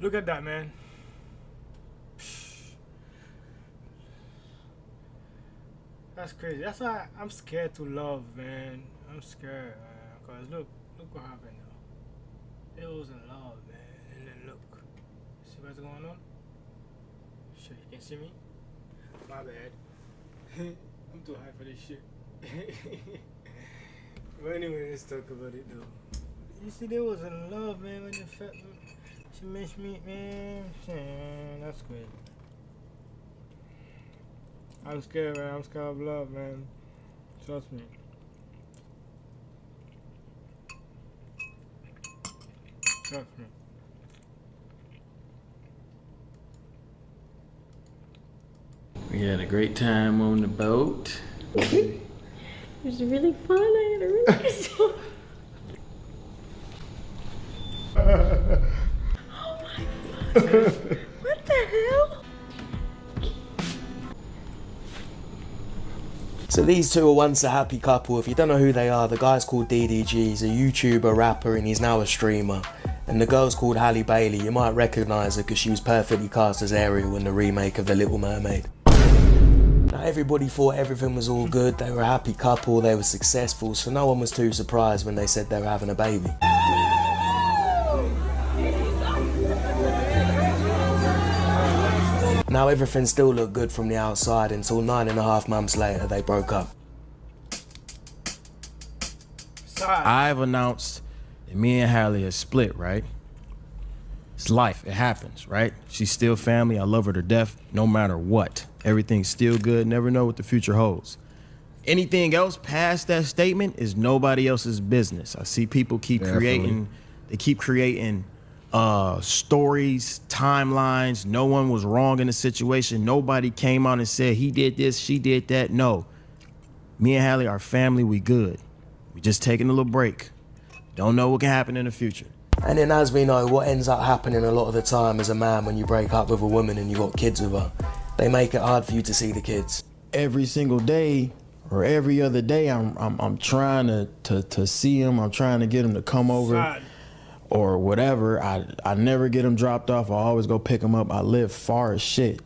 Look at that, man. That's crazy. That's why I'm scared to love, man. I'm scared, man. Cause look what happened now. It was in love, man. And then look. See what's going on? Shit, you can see me? My bad. I'm too high for this shit. But anyway, let's talk about it though. You see, they was in love, man, when she missed me, man. That's crazy. I'm scared, man. I'm scared of love, man. Trust me. Trust me. We had a great time on the boat. It was really fun. I had a really good time. Oh my God. What the hell? So these two are once a happy couple. If you don't know who they are, the guy's called DDG. He's a YouTuber, rapper, and he's now a streamer. And the girl's called Halle Bailey. You might recognise her because she was perfectly cast as Ariel in the remake of The Little Mermaid. Now everybody thought everything was all good. They were a happy couple, they were successful, so no one was too surprised when they said they were having a baby. Now everything still looked good from the outside until 9.5 months later they broke up. I've announced that me and Halle are split, right? It's life, it happens, right? She's still family, I love her to death, no matter what. Everything's still good, never know what the future holds. Anything else past that statement is nobody else's business. I see people keep creating stories, timelines. No one was wrong in the situation. Nobody came out and said he did this, she did that. No, me and Halle are family, we good. We just taking a little break. Don't know what can happen in the future. And then as we know, what ends up happening a lot of the time as a man when you break up with a woman and you got kids with her, they make it hard for you to see the kids. Every single day or every other day, I'm trying to see them. I'm trying to get them to come over or whatever. I never get them dropped off. I always go pick them up. I live far as shit.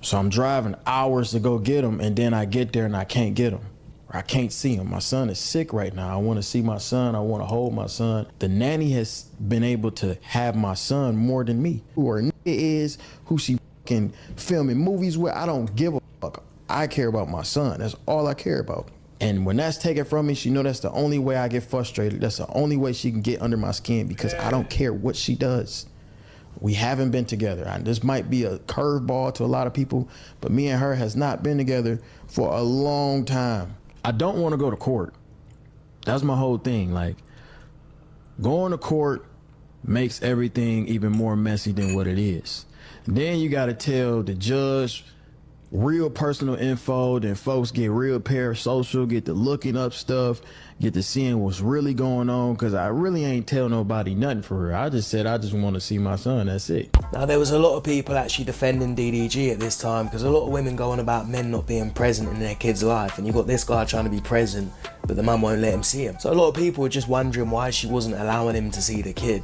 So I'm driving hours to go get them, and then I get there and I can't get them. I can't see him. My son is sick right now. I want to see my son. I want to hold my son. The nanny has been able to have my son more than me. Who her is, who she fucking filming movies with, I don't give a fuck. I care about my son. That's all I care about. And when that's taken from me, she know that's the only way I get frustrated. That's the only way she can get under my skin because I don't care what she does. We haven't been together. This might be a curveball to a lot of people, but me and her has not been together for a long time. I don't want to go to court. That's my whole thing. Like, going to court makes everything even more messy than what it is. Then you got to tell the judge real personal info, then folks get real parasocial, get to looking up stuff, get to seeing what's really going on, because I really ain't tell nobody nothing for her. I just said I just want to see my son, that's it. Now there was a lot of people actually defending DDG at this time because a lot of women go on about men not being present in their kid's life, and you got this guy trying to be present but the mum won't let him see him. So a lot of people were just wondering why she wasn't allowing him to see the kid.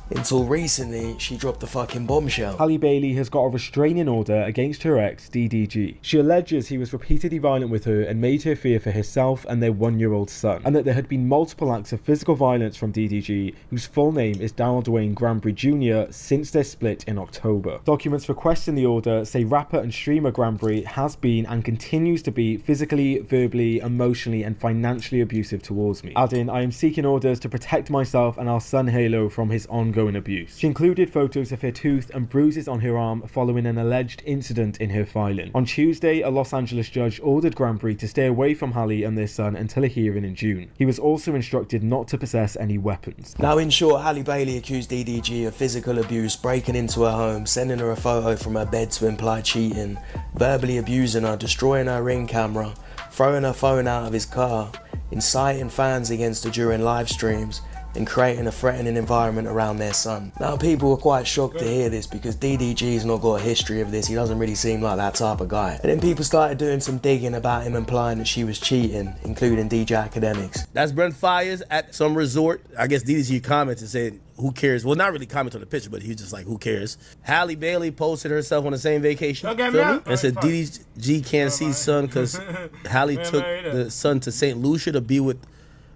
Until recently, she dropped the fucking bombshell. Halle Bailey has got a restraining order against her ex, DDG. She alleges he was repeatedly violent with her and made her fear for herself and their 1-year-old son, and that there had been multiple acts of physical violence from DDG, whose full name is Darryl Dwayne Granbury Jr., since their split in October. Documents requesting the order say rapper and streamer Granbury has been and continues to be physically, verbally, emotionally and financially abusive towards me, adding, "I am seeking orders to protect myself and our son Halo from his ongoing abuse." She included photos of her tooth and bruises on her arm following an alleged incident in her filing. On Tuesday, a Los Angeles judge ordered Granbury to stay away from Halle and their son until a hearing in June. He was also instructed not to possess any weapons. Now in short, Halle Bailey accused DDG of physical abuse, breaking into her home, sending her a photo from her bed to imply cheating, verbally abusing her, destroying her Ring camera, throwing her phone out of his car, inciting fans against her during live streams, and creating a threatening environment around their son. Now, people were quite shocked to hear this because DDG's not got a history of this. He doesn't really seem like that type of guy. And then people started doing some digging about him, implying that she was cheating, including DJ Academics. That's Brent Faiyaz at some resort. I guess DDG commented and said, who cares? Well, not really comment on the picture, but he was just like, who cares? Halle Bailey posted herself on the same vacation. Okay, feel man. me? And said DDG can't see son because Halle took the son to St. Lucia to be with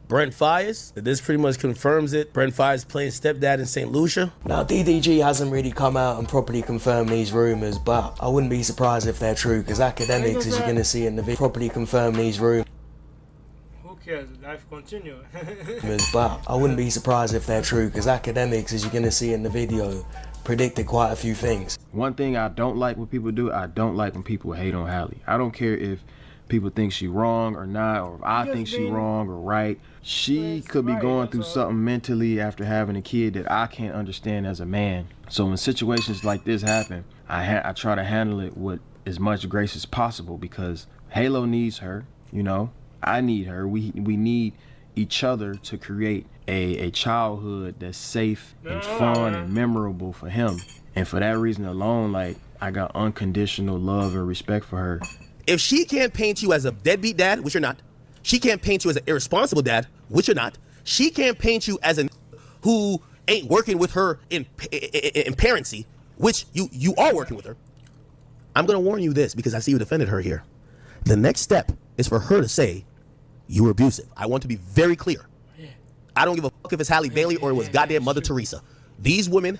Brent Faiyaz. This pretty much confirms it. Brent Faiyaz playing stepdad in St. Lucia. Now, DDG hasn't really come out and properly confirmed these rumours, but I wouldn't be surprised if they're true because Academics, as you're going to see in the video, properly confirm these rumours. Who cares? Life continues. But I wouldn't be surprised if they're true because Academics, as you're going to see in the video, predicted quite a few things. One thing I don't like when people do, I don't like when people hate on Halle. I don't care if people think she wrong or not, or if I think she wrong or right. She could be going through something mentally after having a kid that I can't understand as a man. So when situations like this happen, I try to handle it with as much grace as possible because Halo needs her, you know. I need her. We need each other to create a childhood that's safe and fun and memorable for him. And for that reason alone, like, I got unconditional love and respect for her. If she can't paint you as a deadbeat dad, which you're not, she can't paint you as an irresponsible dad, which you're not, she can't paint you as an who ain't working with her in parency, which you are working with her. I'm gonna warn you this because I see you defended her here. The next step is for her to say you were abusive. I want to be very clear. I don't give a fuck if it's Halle Bailey or it was goddamn Mother Teresa. These women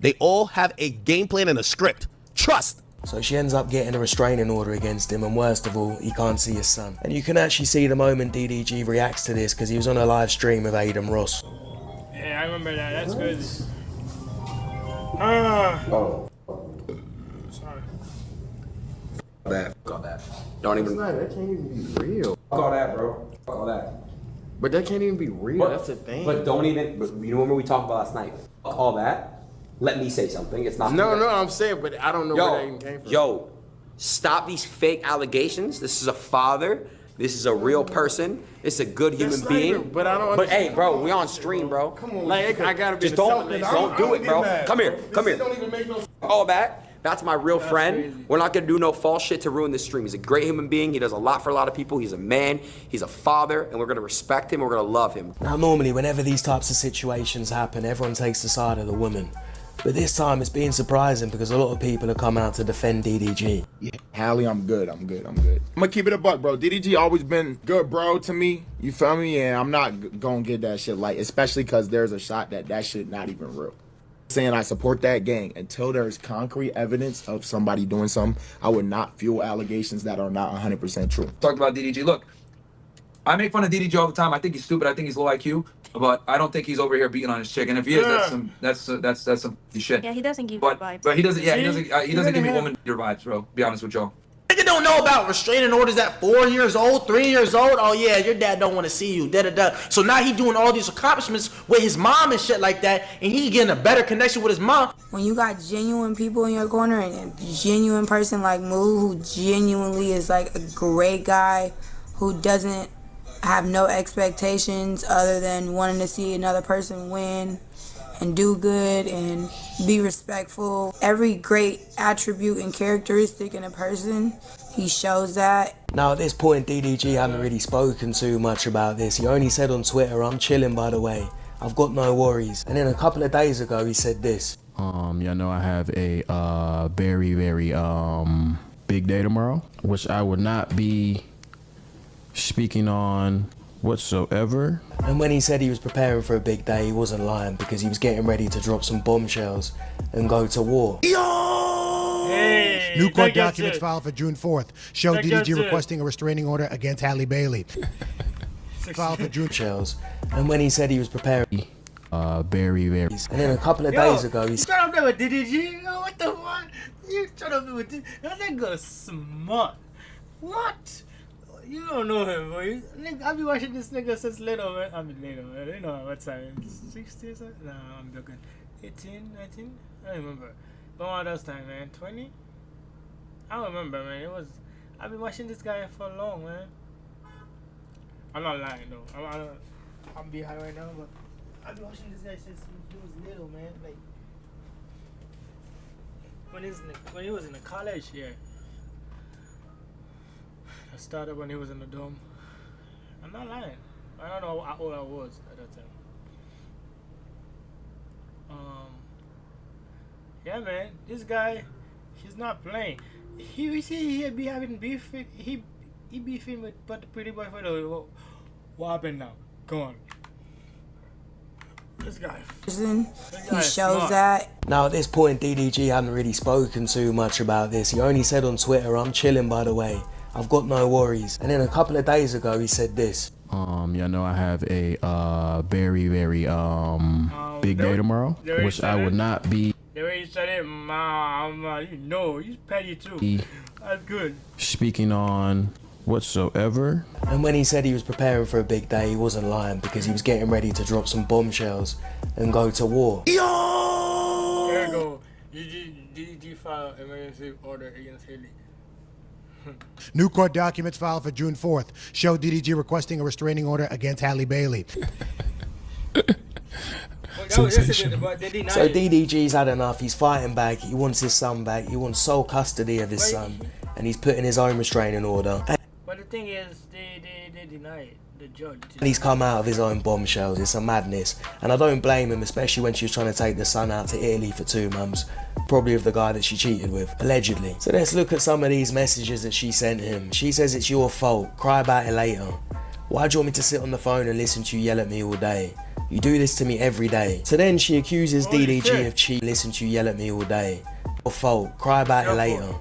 they all have a game plan and a script. Trust. So she ends up getting a restraining order against him, and worst of all, he can't see his son. And you can actually see the moment DDG reacts to this because he was on a live stream with Adam Ross. Yeah, I remember that. That's good. Sorry. Fuck all that. Don't even. That can't even be real. Fuck all that, bro. Fuck all that. But that can't even be real. But, That's the thing. But don't even. But you remember we talked about last night? Fuck all that. Let me say something. It's not. No, I'm saying, but I don't know where that even came from. Yo, stop these fake allegations. This is a father. This is a real person. It's a good human being. But I don't. But hey, bro, we on stream, bro. Come on, like I gotta be. Just don't do it, bro. Come here. Don't even make no. All that. That's my real friend. Crazy. We're not gonna do no false shit to ruin this stream. He's a great human being. He does a lot for a lot of people. He's a man. He's a father, and we're gonna respect him. We're gonna love him. Now, normally, whenever these types of situations happen, everyone takes the side of the woman. But this time, it's been surprising because a lot of people have come out to defend DDG. Yeah, Halle, I'm good. I'm gonna keep it a buck, bro. DDG always been good, bro, to me. You feel me? And I'm not gonna get that shit light, especially because there's a shot that shit not even real. Saying I support that gang until there's concrete evidence of somebody doing something. I would not fuel allegations that are not 100% true. Talked about DDG. Look, I make fun of DDG all the time. I think he's stupid. I think he's low IQ, but I don't think he's over here beating on his chick. And if he is, that's some shit. Yeah, he doesn't give good vibes. But he doesn't. Yeah, he doesn't give me woman your vibes, bro. Be honest with y'all. Nigga don't know about restraining orders at 4 years old, 3 years old. Oh yeah, your dad don't want to see you. Da da da. So now he doing all these accomplishments with his mom and shit like that, and he getting a better connection with his mom. When you got genuine people in your corner and a genuine person like Moo, who genuinely is like a great guy, who doesn't have no expectations other than wanting to see another person win and do good and be respectful. Every great attribute and characteristic in a person, he shows that. Now at this point, DDG hadn't really spoken too much about this. He only said on Twitter, "I'm chilling, by the way. I've got no worries." And then a couple of days ago, he said this. Y'all know I have a very, very big day tomorrow, which I would not be speaking on whatsoever. And when he said he was preparing for a big day, he wasn't lying because he was getting ready to drop some bombshells and go to war. Hey, New court documents filed for June 4th show DDG requesting a restraining order against Halle Bailey. Filed for June shells. And when he said he was preparing, very, very. And then a couple of days ago, he said, "Shut up there with DDG. Yo, what the fuck? You shut up there with DDG. That nigga smart. What? You don't know him, boy. I've been watching this nigga since little, man. I mean, little, man. You know what time? 60 or something? Nah, I'm joking. 18, 19? I don't remember. But what else time, man? 20? I don't remember, man. I've been watching this guy for long, man. I'm not lying, though. I'm being high right now, but I've been watching this guy since he was little, man. Like when he was in the college here. I started when he was in the dome. I'm not lying. I don't know how old I was at that time. Yeah, man, this guy, he's not playing. He be having beef. He beefing with but the pretty boy for the. What happened now? Go on. This guy. He shows that. Now at this point, DDG hadn't really spoken too much about this. He only said on Twitter, "I'm chilling, by the way. I've got no worries." And then a couple of days ago, he said this. Y'all know I have a very big day tomorrow, which I would not be. The way you said it, you know, he's petty too. That's good. Speaking on whatsoever. And when he said he was preparing for a big day, he wasn't lying, because he was getting ready to drop some bombshells and go to war. Yo! There you go. DDG file emergency order against Haley. New court documents filed for June 4th show DDG requesting a restraining order against Halle Bailey. So DDG's had enough. He's fighting back. He wants his son back. He wants sole custody of his son, and he's putting his own restraining order. But the thing is, they deny it. The judge. And he's come out of his own bombshells. It's a madness, and I don't blame him, especially when she was trying to take the son out to Italy for 2 months, probably of the guy that she cheated with, allegedly. So let's look at some of these messages that she sent him. She says it's your fault. Cry about it later. Why do you want me to sit on the phone and listen to you yell at me all day? You do this to me every day. So then she accuses DDG of cheating. Listen to you yell at me all day. Your fault. Cry about it later.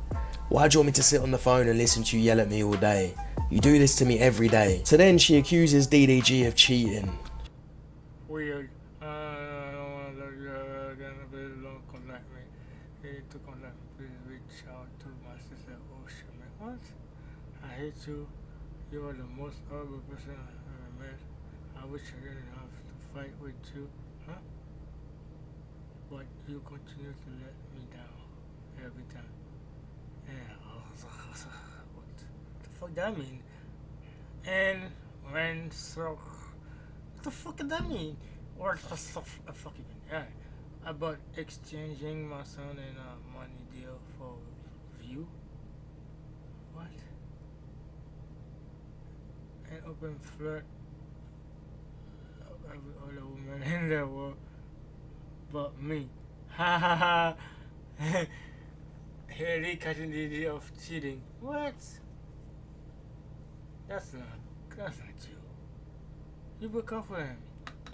Why do you want me to sit on the phone and listen to you yell at me all day? You do this to me every day. So then she accuses DDG of cheating. Weird. I don't want to contact me. They need to contact me. Please reach out to my sister. Oh shit, man. What? I hate you. You are the most horrible person I've ever met. I wish I didn't have to fight with you, huh? But you continue to let me down every time. What the fuck that mean? And when so, what the fuck did that mean? Or the fuck even? Yeah, about exchanging my son in a money deal for view. What? An open flirt of every other woman in the world but me. Ha ha ha. Haley catching the idea of cheating. What? That's not you. You broke up with him.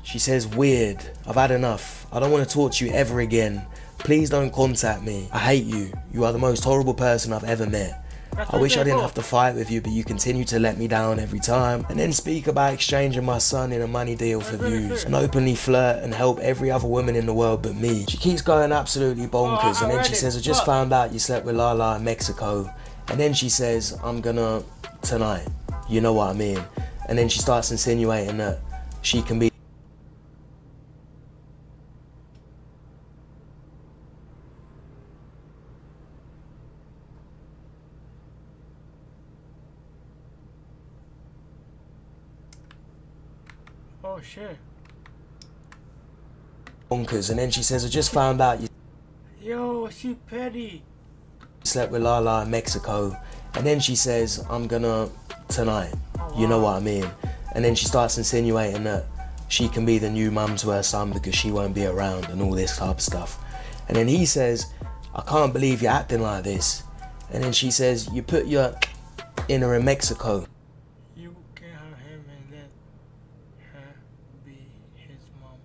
She says, weird. I've had enough. I don't want to talk to you ever again. Please don't contact me. I hate you. You are the most horrible person I've ever met. I wish I didn't have to fight with you, but you continue to let me down every time. And then speak about exchanging my son in a money deal for views. And openly flirt and help every other woman in the world but me. She keeps going absolutely bonkers. And then she says, I just found out you slept with Lala in Mexico. And then she says, I'm gonna tonight. You know what I mean. And then she starts insinuating that she can be. Oh shit. Bonkers. And then she says, I just found out you Yo, she petty. slept with Lala in Mexico. And then she says, I'm gonna tonight. You know what I mean. And then she starts insinuating that she can be the new mum to her son because she won't be around and all this type of stuff. And then he says, I can't believe you're acting like this. And then she says, you put your in her in Mexico. You can have him and let her be his mom.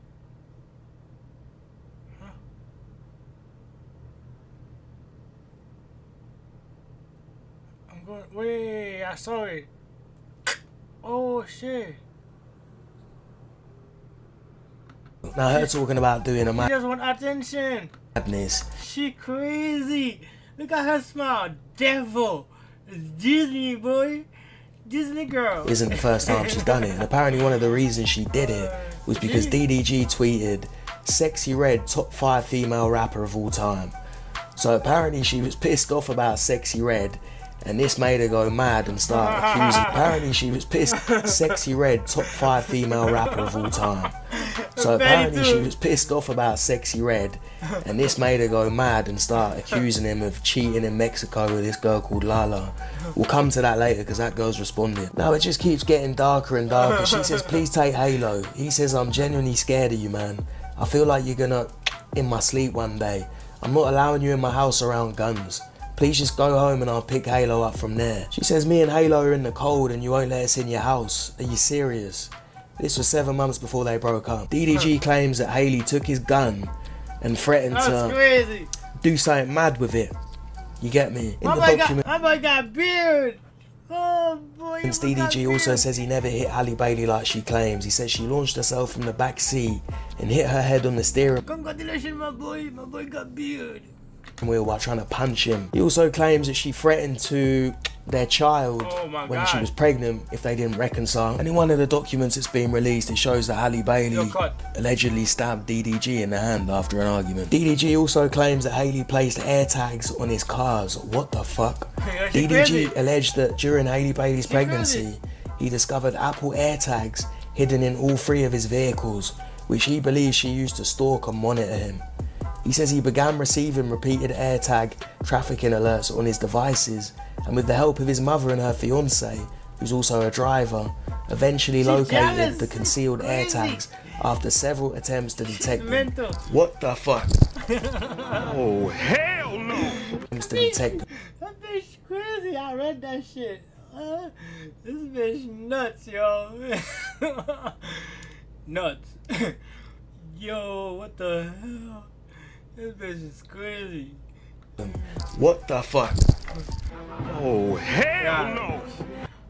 Huh? I'm going. Wait, I saw it. Oh shit. Now her talking about doing a She just want attention. madness. She crazy. Look at her smile. Devil. It's Disney, boy. Disney girl. Isn't the first time she's done it. And apparently one of the reasons she did it was because DDG tweeted, Sexy Red, top 5 female rapper of all time. So apparently she was pissed off about Sexy Red. And this made her go mad and start accusing. Apparently she was pissed. Sexy Red, top 5 female rapper of all time. So apparently she was pissed off about Sexy Red, and this made her go mad and start accusing him of cheating in Mexico with this girl called Lala. We'll come to that later because that girl's responding. Now it just keeps getting darker and darker. She says, please take Halo. He says, I'm genuinely scared of you, man. I feel like you're gonna in my sleep one day. I'm not allowing you in my house around guns. Please just go home and I'll pick Halo up from there. She says, me and Halo are in the cold and you won't let us in your house. Are you serious? This was 7 months before they broke up. DDG claims that Haley took his gun and threatened to do something mad with it. You get me? In the document, my boy got beard. Oh boy. DDG also says he never hit Halle Bailey like she claims. He says she launched herself from the back seat and hit her head on the steering Congratulations, my boy. My boy got beard. wheel while trying to punch him. He also claims that she threatened to their child when she was pregnant if they didn't reconcile. And in one of the documents that's been released, it shows that Halle Bailey allegedly stabbed DDG in the hand after an argument. DDG also claims that Haley placed air tags on his cars. What the fuck? DDG alleged that during Halle Bailey's pregnancy, he discovered Apple air tags hidden in all 3 of his vehicles, which he believes she used to stalk and monitor him. He says he began receiving repeated AirTag trafficking alerts on his devices, and with the help of his mother and her fiance, who's also a driver, eventually located the concealed AirTags after several attempts to detect them. What the fuck? Oh, hell no! Attempts to detect them. That bitch crazy. I read that shit. This bitch nuts, yo. Nuts. Yo, what the hell? This bitch is crazy. What the fuck? Oh, hell no!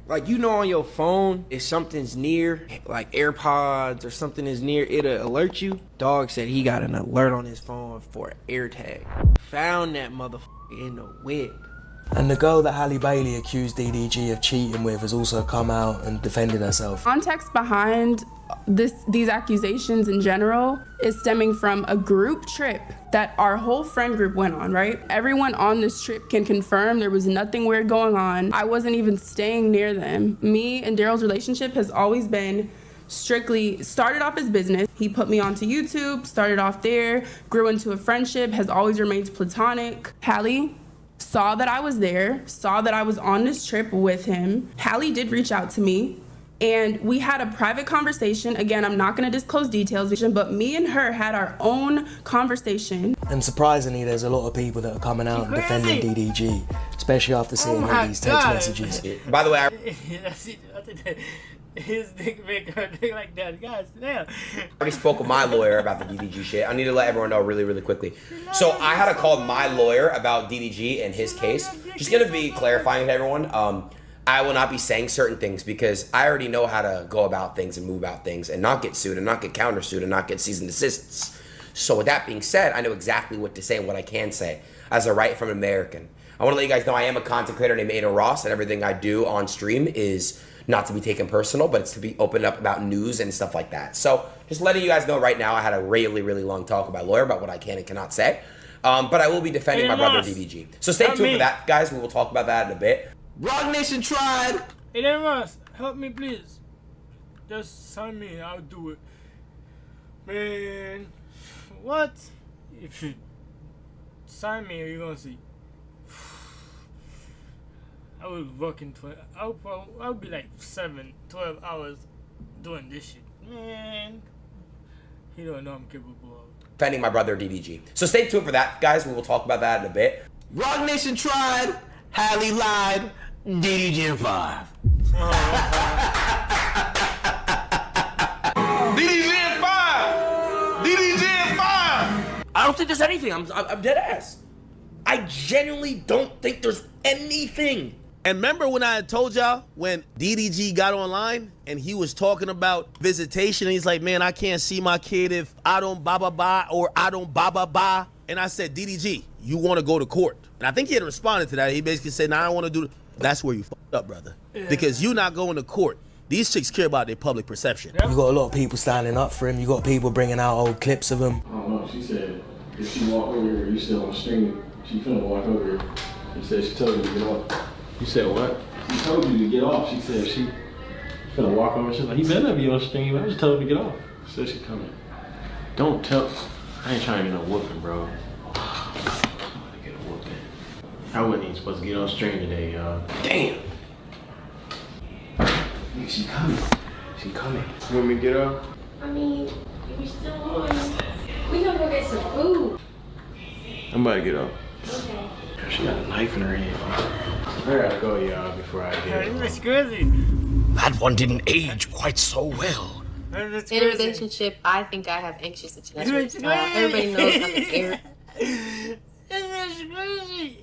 Like, you know, on your phone, if something's near, like AirPods or something is near, it'll alert you. Dog said he got an alert on his phone for an AirTag. Found that motherfucker in the whip. And the girl that Halle Bailey accused DDG of cheating with has also come out and defended herself. Context behind these accusations in general is stemming from a group trip that our whole friend group went on, right? Everyone on this trip can confirm there was nothing weird going on. I wasn't even staying near them. Me and Daryl's relationship has always been strictly started off as business. He put me onto YouTube, started off there, grew into a friendship, has always remained platonic. Halle saw that I was there, saw that I was on this trip with him. Halle did reach out to me, and we had a private conversation. Again, I'm not gonna disclose details, but me and her had our own conversation. And surprisingly, there's a lot of people that are coming out and defending DDG, especially after seeing all these text messages. By the way, his dick make her dick like that, guys. Damn. I already spoke with my lawyer about the DDG shit. I need to let everyone know really, really quickly. So I had to call my lawyer about DDG and his case. Just gonna be clarifying to everyone. I will not be saying certain things because I already know how to go about things and move about things and not get sued and not get countersued and not get cease and desists. So with that being said, I know exactly what to say and what I can say as a right from an American. I want to let you guys know I am a content creator named Ada Ross, and everything I do on stream is not to be taken personal, but it's to be opened up about news and stuff like that. So just letting you guys know right now, I had a really, really long talk with my lawyer about what I can and cannot say. But I will be defending my brother DDG. So stay tuned for that, guys. We will talk about that in a bit. Rock Nation tried. Hey, then Ross, help me, please. Just sign me, I'll do it. Man, what? If you sign me, you're gonna see. I was working I'll be like 7-12 hours doing this shit. Man, he don't know I'm capable of. Defending my brother DDG. So stay tuned for that, guys. We will talk about that in a bit. Rock Nation tried. Halle lied. DDG in 5. DDG in 5. DDG in 5. I don't think there's anything. I'm dead ass. I genuinely don't think there's anything. And remember when I told y'all when DDG got online and he was talking about visitation and he's like, man, I can't see my kid if I don't ba-ba-ba or I don't ba-ba-ba. And I said, DDG, you want to go to court? And I think he had responded to that. He basically said, nah, I don't want to do it. That's where you fucked up, brother. Yeah. Because you not going to court. These chicks care about their public perception. You got a lot of people standing up for him. You got people bringing out old clips of him. I don't know. She said, if she walk over here, you still on the stream, she finna walk over here. She said she told you to get off. You said what? She told you to get off. She said she finna walk over. She's like, he better be on the stream. I just told him to get off. She said she coming. Don't tell. I ain't trying to get no whooping, bro. I'm gonna get a whooping. I wasn't even supposed to get on stream today, y'all. Damn. She coming. She coming. You want me to get up? I mean, if you're still on, we gonna go get some food. I'm about to get up. Okay. She got a knife in her hand. I gotta go, y'all, before I get up. It's crazy. That one didn't age quite so well. In a relationship, I think I have anxious attachment style. Everybody knows I'm an Aries. It's crazy.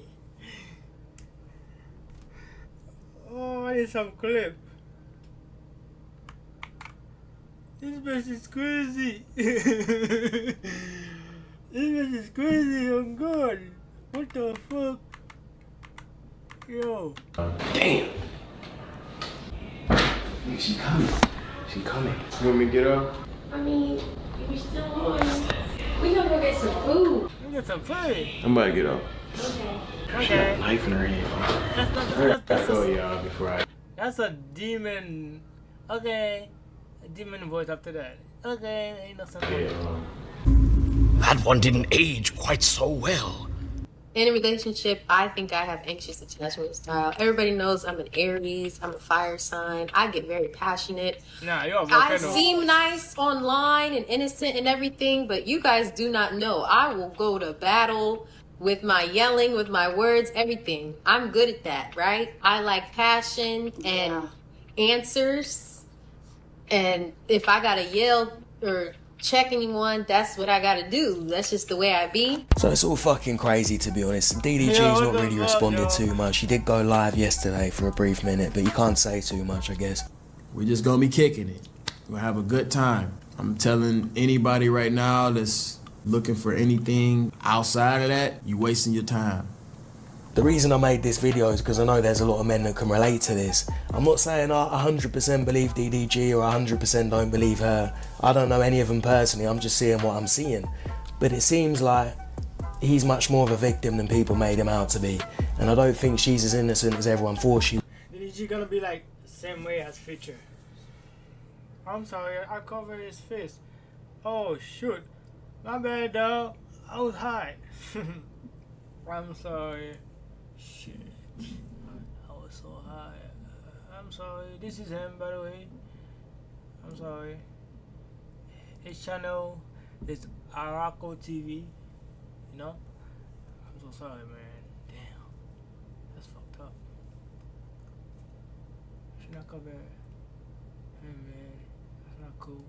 Oh, I need some clip. This bitch is crazy. This bitch is crazy, oh god. What the fuck? Yo. Damn. She coming. She coming. You want me to get up? I mean, if you're still on, we gonna go get some food. We get some food. I'm about to get up. Okay. She got a knife in her hand. I gotta go, y'all, before I... That's a demon. Okay. A demon voice after that. Okay, ain't no something. That one didn't age quite so well. In a relationship, I think I have anxious attachment style. Everybody knows I'm an Aries. I'm a fire sign. I get very passionate. Nah, you're a I volcano. seem nice online and innocent and everything, but you guys do not know. I will go to battle with my yelling, with my words, everything. I'm good at that, right? I like passion and answers. And if I gotta yell or check anyone, that's what I gotta do. That's just the way I be. So it's all fucking crazy, to be honest. DDG's not really responded too much. He did go live yesterday for a brief minute, but you can't say too much, I guess. We're just gonna be kicking it. We're gonna have a good time. I'm telling anybody right now that's looking for anything outside of that, you wasting your time. The reason I made this video is because I know there's a lot of men that can relate to this. I'm not saying I 100% believe DDG or 100% don't believe her. I don't know any of them personally, I'm just seeing what I'm seeing. But it seems like he's much more of a victim than people made him out to be. And I don't think she's as innocent as everyone thought she was. DDG gonna be like same way as Future. I'm sorry, I covered his face. Oh shoot. My bad dog. I was high. I'm sorry. Shit. I was so high. I'm sorry. This is him, by the way. I'm sorry. His channel is Araco TV. You know? I'm so sorry, man. Damn. That's fucked up. Should not cover it. Hey, man. That's not cool.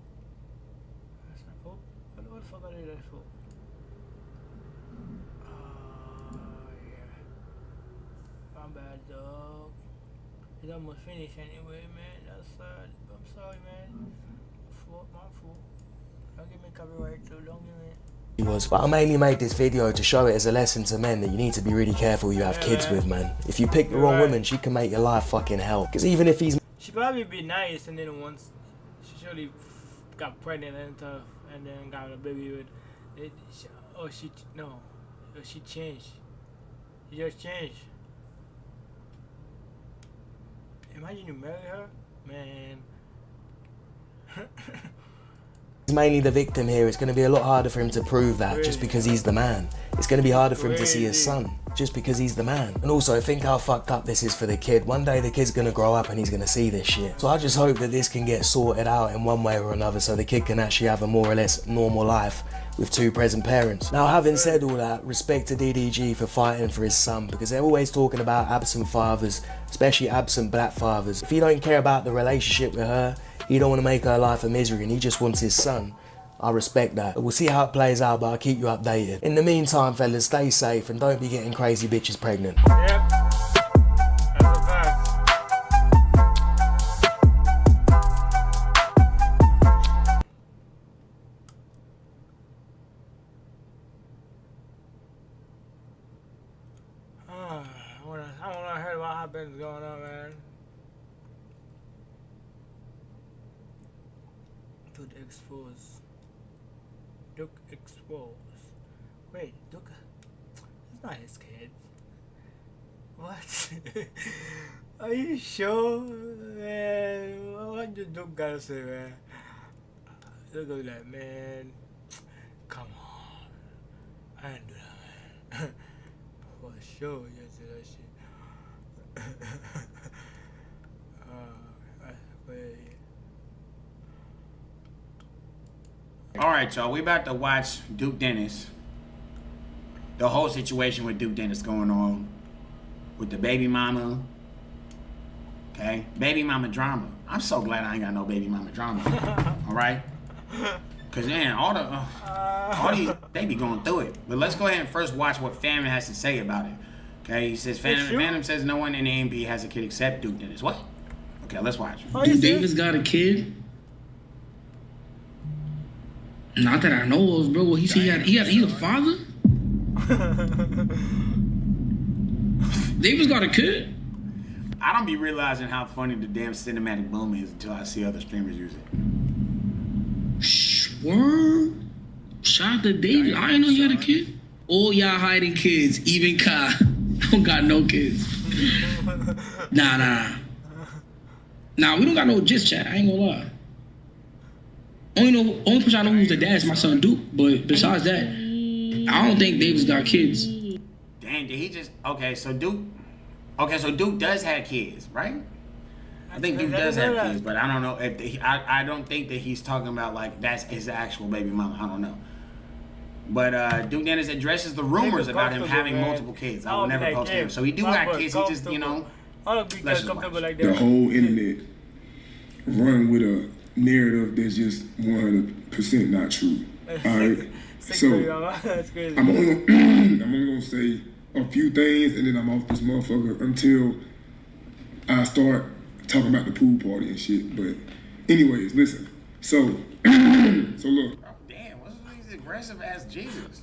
That's not cool. What the fuck are they there for? My bad, dog. It's almost finished anyway, man. That's sad. I'm sorry, man. My fault. Don't give me copyright too. Don't give me. But I mainly made this video to show it as a lesson to men that you need to be really careful who you have kids with, man. If you pick the wrong woman, she can make your life fucking hell. Because even if he's... She probably be nice, and then once she surely got pregnant and stuff, and then got a baby with it. She changed. She just changed. Imagine you marry her, man. He's mainly the victim here. It's going to be a lot harder for him to prove that just because he's the man. It's going to be harder for him to see his son just because he's the man. And also, think how fucked up this is for the kid. One day the kid's going to grow up and he's going to see this shit. So I just hope that this can get sorted out in one way or another so the kid can actually have a more or less normal life with two present parents. Now, having said all that, respect to DDG for fighting for his son, because they're always talking about absent fathers, especially absent black fathers. If he don't care about the relationship with her, he don't want to make her life a misery and he just wants his son, I respect that. But we'll see how it plays out, but I'll keep you updated. In the meantime, fellas, stay safe and don't be getting crazy bitches pregnant. Yep. That's a fact. I wanna hear what happens going on, man. Dude expose. Duke expose. Wait, Duke? It's not his kid. What? Are you sure, man? What did Duke gotta say, man? Duke gotta be like, man. I ain't do that, man. For sure, you do that shit. All right, y'all. We about to watch Duke Dennis. The whole situation with Duke Dennis going on with the baby mama. Okay, baby mama drama. I'm so glad I ain't got no baby mama drama. All right, cause man, all these they be going through it. But let's go ahead and first watch what Phantom has to say about it. Okay, he says Phantom says no one in the NBA has a kid except Duke Dennis. What? Okay, let's watch. Duke Davis got a kid. Not that I know of, bro. He's a father. Davis got a kid. I don't be realizing how funny the damn cinematic boom is until I see other streamers use it. Swerve. Shout out to Davis. I didn't know you had a kid. All y'all hiding kids, even Kai. Don't got no kids. Nah, we don't got no gist chat. I ain't gonna lie. Only person I know who's the dad is my son Duke, but besides that, I don't think Davis got kids. Dang, did he just so Duke does have kids, right? I think Duke does have kids, but I don't know if I don't think that he's talking about like that's his actual baby mama. I don't know. But Duke Dennis addresses the rumors about him having multiple kids. I will never post him. So he do got kids. He just, let's just watch. The whole internet run with a narrative that's just 100% not true. All right. So I'm only gonna say a few things and then I'm off this motherfucker until I start talking about the pool party and shit. But anyways, listen. So look. Oh, damn, what's these aggressive ass Jesus?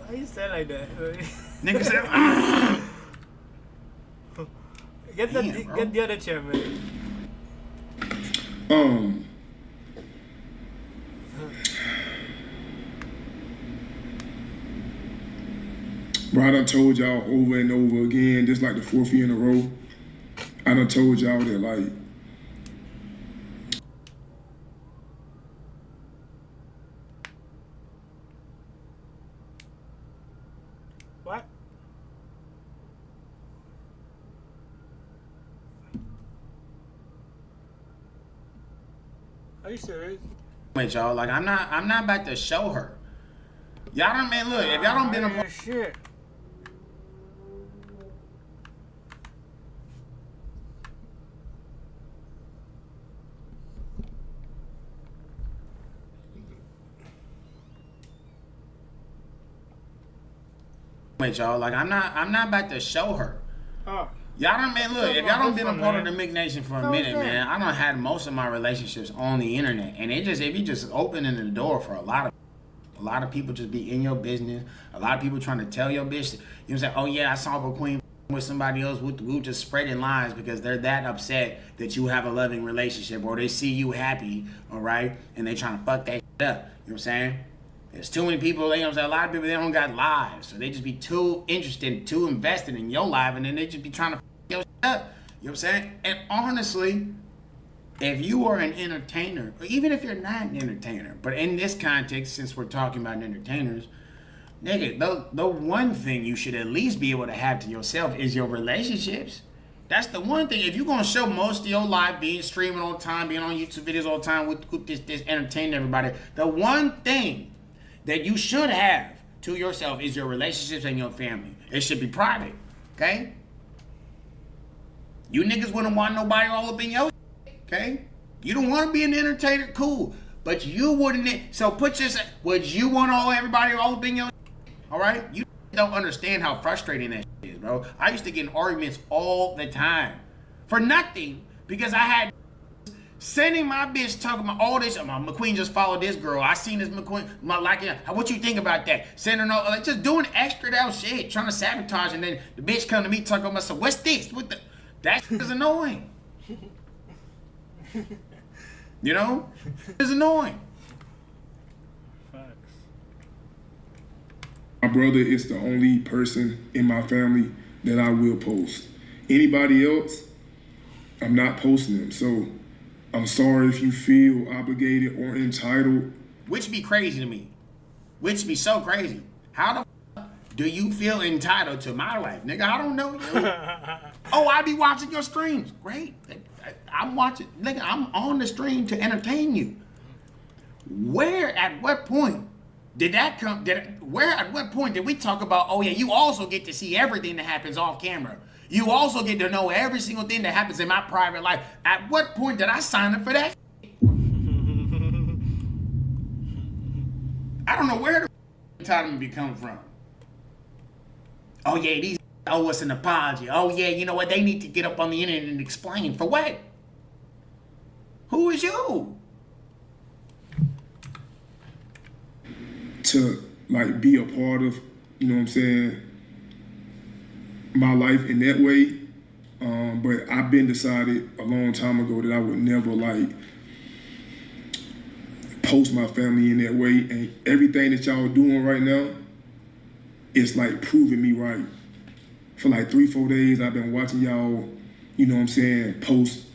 Why you say like that? Nigga said get the other chair, man. Bro, I done told y'all over and over again, just like the 4th year in a row, I done told y'all that like, what? Are you serious? Wait, y'all, like I'm not about to show her. Y'all don't, man, look, if y'all don't been a shit. Wait, y'all, like I'm not about to show her. Oh. Y'all don't, man, look, if y'all don't been a part of the Mick Nation for a minute, man, I done had most of my relationships on the internet, and it be just opening the door for a lot of people just be in your business. A lot of people trying to tell your bitch, you know what I'm saying? Oh yeah, I saw a queen with somebody else, who just spreading lies because they're that upset that you have a loving relationship, or they see you happy, all right, and they trying to fuck that shit up. You know what I'm saying? There's too many people, you know what I'm saying? A lot of people, they don't got lives, so they just be too interested, too invested in your life, and then they just be trying to fuck your shit up. You know what I'm saying? And honestly, if you are an entertainer, or even if you're not an entertainer, but in this context, since we're talking about entertainers, nigga, the one thing you should at least be able to have to yourself is your relationships. That's the one thing. If you're gonna show most of your life being streaming all the time, being on YouTube videos all the time with this entertaining everybody, the one thing that you should have to yourself is your relationships and your family. It should be private, okay? You niggas wouldn't want nobody all up in your shit, okay? You don't want to be an entertainer, cool, but you wouldn't. So put yourself. Would you want everybody all up in your shit? All right? You don't understand how frustrating that shit is, bro. I used to get in arguments all the time for nothing because I had sending my bitch talking about all this. My McQueen just followed this girl. I seen this McQueen. What you think about that? Sending all like just doing extra out shit, trying to sabotage, and then the bitch come to me talking about, so what's this? What the? That shit is annoying. You know, it's annoying. My brother is the only person in my family that I will post. Anybody else, I'm not posting them. So I'm sorry if you feel obligated or entitled. Which be crazy to me. Which be so crazy. How the do you feel entitled to my life? Nigga, I don't know you. Oh, I be watching your streams. Great. I'm watching. Nigga, I'm on the stream to entertain you. Where, at what point did that come? Where, at what point did we talk about, oh yeah, you also get to see everything that happens off camera. You also get to know every single thing that happens in my private life. At what point did I sign up for that? I don't know where the entitlement be coming from. Oh yeah, these owe us an apology. Oh yeah, you know what? They need to get up on the internet and explain. For what? Who is you? To like be a part of, you know what I'm saying, my life in that way. But I've been decided a long time ago that I would never like post my family in that way. And everything that y'all doing right now is like proving me right. For like 3-4 days, I've been watching y'all, you know what I'm saying, post.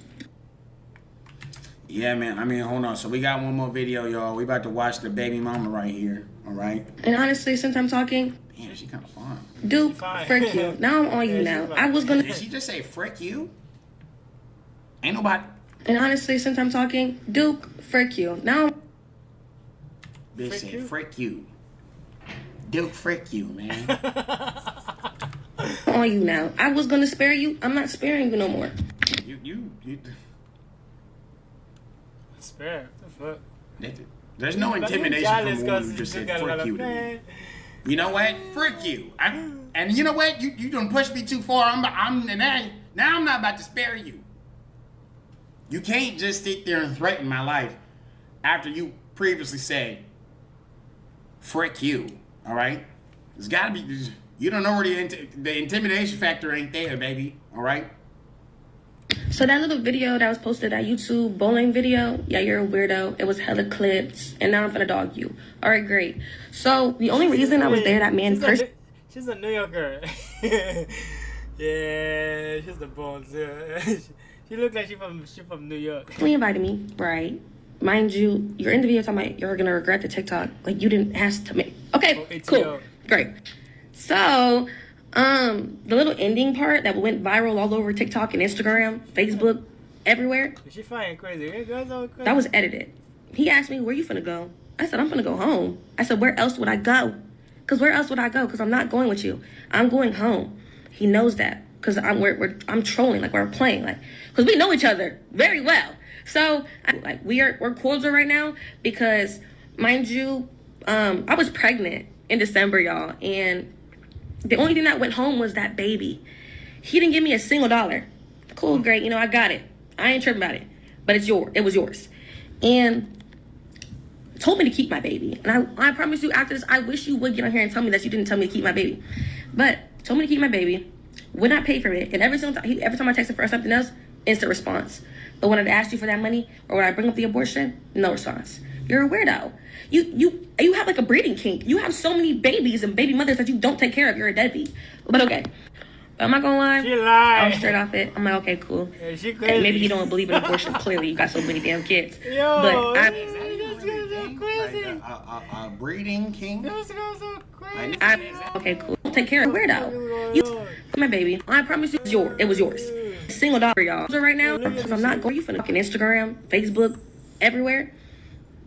Yeah, man. I mean, hold on. So we got one more video, y'all. We about to watch the baby mama right here. All right. And honestly, since I'm talking, damn, she kind of fine. Duke, frick you. Now I'm on you now. I was gonna. Did she just say frick you? Ain't nobody. And honestly, since I'm talking, Duke, frick you. Now. Bitch said frick you. Duke, frick you, man. On you now. I was gonna spare you. I'm not sparing you no more. You. Spare? What the fuck? There's no intimidation from a woman who just said frick you to me. You know what? Frick you. And you know what? You done pushed me too far. Now I'm not about to spare you. You can't just sit there and threaten my life after you previously said frick you. All right? There's got to be. You don't know where the intimidation factor ain't there, baby. All right? So that little video that was posted at YouTube, bowling video, yeah, you're a weirdo. It was hella clips, and now I'm gonna dog you. All right, great. So the only reason I was there that man person. She's a New Yorker. Yeah, she's the bones. Yeah. She looks like she from New York. He invited me, right? Mind you, you're in the video talking about you're gonna regret the TikTok. Like you didn't ask to make. Okay, cool, great. So. The little ending part that went viral all over TikTok and Instagram, Facebook, everywhere. She fine crazy. That was edited. He asked me, where you finna go? I said, I'm finna go home. I said, where else would I go? Because where else would I go? Because I'm not going with you. I'm going home. He knows that. Because I'm trolling, like we're playing, like, because we know each other very well. So, we're cordial right now because, mind you, I was pregnant in December, y'all, and the only thing that went home was that baby. He didn't give me a single dollar. Cool, great, you know, I got it. I ain't tripping about it. But it was yours. And told me to keep my baby. And I promise you after this, I wish you would get on here and tell me that you didn't tell me to keep my baby. But told me to keep my baby, would not pay for it. And every time I texted for something else, instant response. But when I'd ask you for that money or when I bring up the abortion, no response. You're a weirdo. You have like a breeding kink. You have so many babies and baby mothers that you don't take care of. You're a deadbeat. But okay. I'm not gonna lie. She lied. I was straight off it. I'm like, okay, cool. Yeah, she crazy. Maybe you don't believe in abortion. Clearly, you got so many damn kids. Yo, but a breeding king. Okay, cool. Take care of weirdo. You my baby. I promise you, it was yours. Single dollar, y'all. So right now, because I'm not going. You finna fucking Instagram, Facebook, everywhere.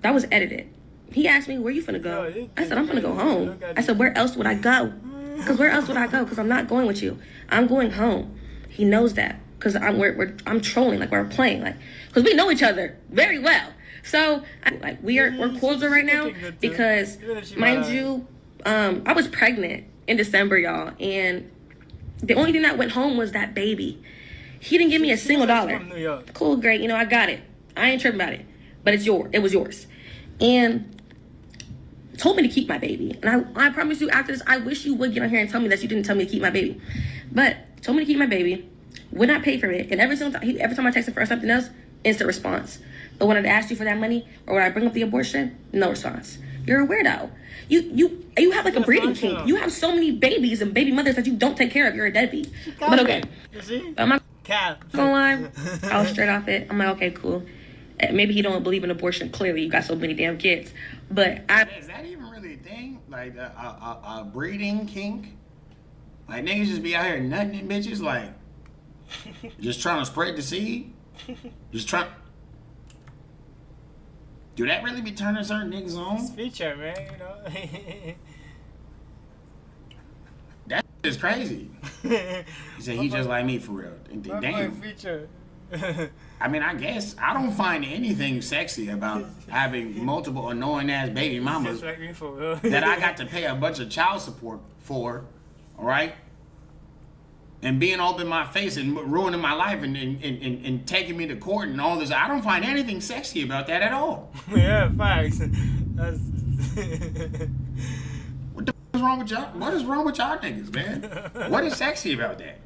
That was edited. He asked me, where you finna go? I said, I'm finna go home. I said, where else would I go? Because where else would I go? Because I'm not going with you. I'm going home. He knows that. Because I'm trolling, like we're playing, like, because we know each other very well. So, we're cordial right now because, mind you, I was pregnant in December, y'all, and the only thing that went home was that baby. He didn't give me a single dollar. Cool, great, you know, I got it. I ain't tripping about it. But it was yours. And told me to keep my baby. And I promise you after this, I wish you would get on here and tell me that you didn't tell me to keep my baby. But told me to keep my baby, would not pay for it. And every time I texted for something else, instant response. But when I'd ask you for that money or when I bring up the abortion, no response. You're a weirdo. You have like a breeding kink. You have so many babies and baby mothers that you don't take care of. You're a deadbeat. But okay. I'm not gonna lie. I was straight off it. I'm like, okay, cool. Maybe he don't believe in abortion. Clearly, you got so many damn kids. But is that even really a thing? Like a breeding kink? Like niggas just be out here nutting in bitches, like just trying to spread the seed. Just trying. Do that really be turning certain niggas on? It's feature, man. You know. That is crazy. He said he just like me for real. Damn. Feature. I mean, I guess I don't find anything sexy about having multiple annoying ass baby mamas Like me for real. that I got to pay a bunch of child support for, all right? And being all in my face and ruining my life and taking me to court and all this. I don't find anything sexy about that at all. Yeah, facts. That's What the f- is wrong with y'all? What is wrong with y'all niggas, man? What is sexy about that?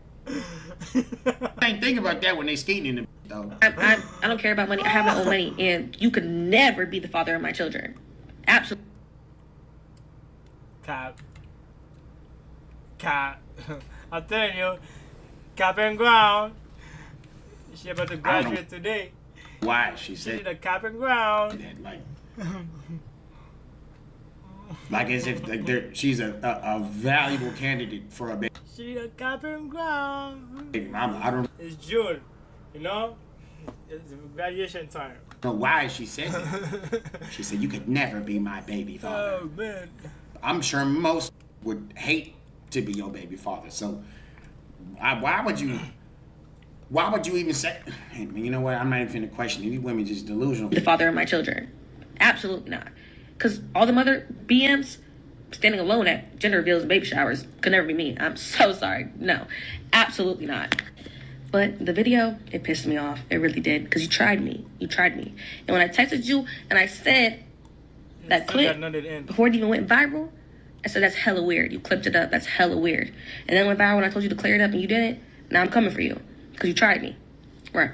I ain't think about that when they skating in the though. I don't care about money. I have my own money, and you could never be the father of my children. Absolutely. Cap. I'm telling you, cap and ground. She about to graduate today. Why? She She said did a cap and ground. that like as if like she's a valuable candidate for a baby She did a cap and ground. mama. I don't It's June, you know? It's graduation time. know why she said that. She said you could never be my baby father. Oh, man. I'm sure most would hate to be your baby father. So why would you even say? You know what? I'm not even finna question it. These women just delusional. The father of my children. Absolutely not. Because all the other BMs standing alone at gender reveals and baby showers could never be me. I'm so sorry. No, absolutely not. But the video, it pissed me off. It really did. Because you tried me. You tried me. And when I texted you and I said that clip, before it even went viral, I said, that's hella weird. You clipped it up. That's hella weird. And then it went viral when I told you to clear it up and you didn't. Now I'm coming for you. Because you tried me. Right.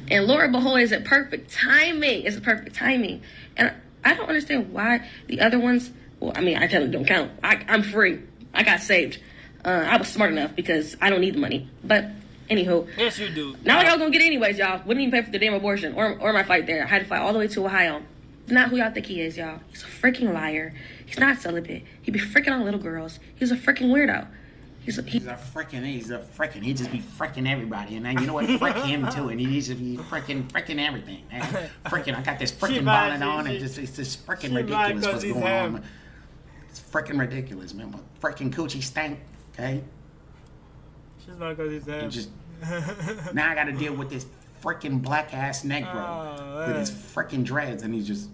And Laura behold, is it perfect timing? It's perfect timing. And I don't understand why the other ones, well, I mean, I tell them don't count. I'm free. I got saved. I was smart enough because I don't need the money. But anywho. Yes, you do. Not like I was going to get it anyways, y'all. Wouldn't even pay for the damn abortion or my fight there. I had to fight all the way to Ohio. Not who y'all think he is, y'all. He's a freaking liar. He's not celibate. He be freaking on little girls. He's a freaking weirdo. He's a freaking. He just be freaking everybody, and then you know what? Frick him too, and he needs to be freaking everything. Man. Freaking, I got this freaking bonnet on, and it's just freaking ridiculous what's going on. It's freaking ridiculous, man. But freaking coochie stank, okay? She's not because he's ham. Just now I got to deal with this freaking black ass Negro with his freaking dreads, and he's just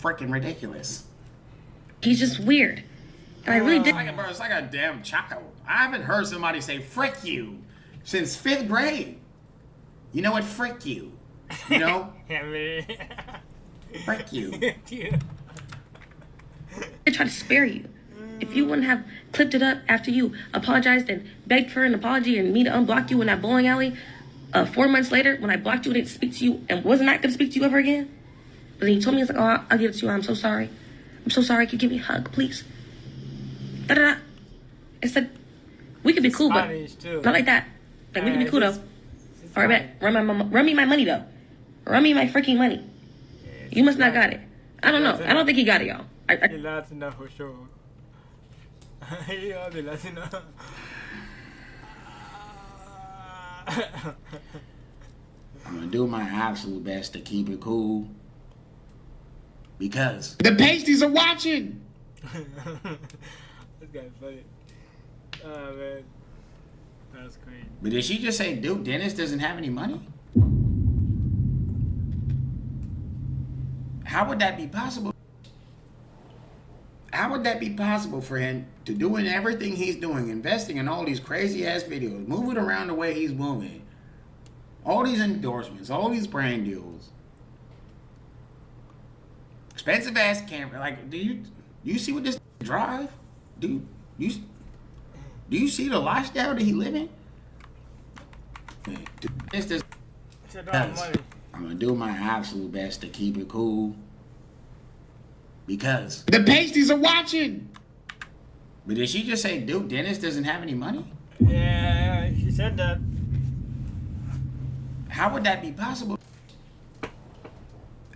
freaking ridiculous. He's just weird. And I really did. It's like a damn child. I haven't heard somebody say "frick you" since 5th grade. You know what? Frick you. You know? Frick you. I tried to spare you. If you wouldn't have clipped it up after you apologized and begged for an apology and me to unblock you in that bowling alley, 4 months later, when I blocked you and didn't speak to you and was not going to speak to you ever again, but then you told me, it's like, oh, I'll give it to you. I'm so sorry. I'm so sorry. Can you give me a hug, please? Da-da-da. I said, we could be cool, but not like that. Like, we can be cool, though. All right, bet. Run me my money, though. Run me my freaking money. You must not got it. I don't know. I don't think he got it, y'all. He Latina for sure. Yeah, the Latina. I'm gonna do my absolute best to keep it cool because the pasties are watching. This guy's funny. Oh man, that's crazy. But did she just say Duke Dennis doesn't have any money? How would that be possible? How would that be possible for him to doing everything he's doing, investing in all these crazy ass videos, moving around the way he's moving, all these endorsements, all these brand deals, expensive ass camera? Like, do you see what this drive? Do you see the lifestyle that he living? It's just. I'm gonna do my absolute best to keep it cool. Because the pasties are watching. But did she just say Duke Dennis doesn't have any money? Yeah, she said that. How would that be possible?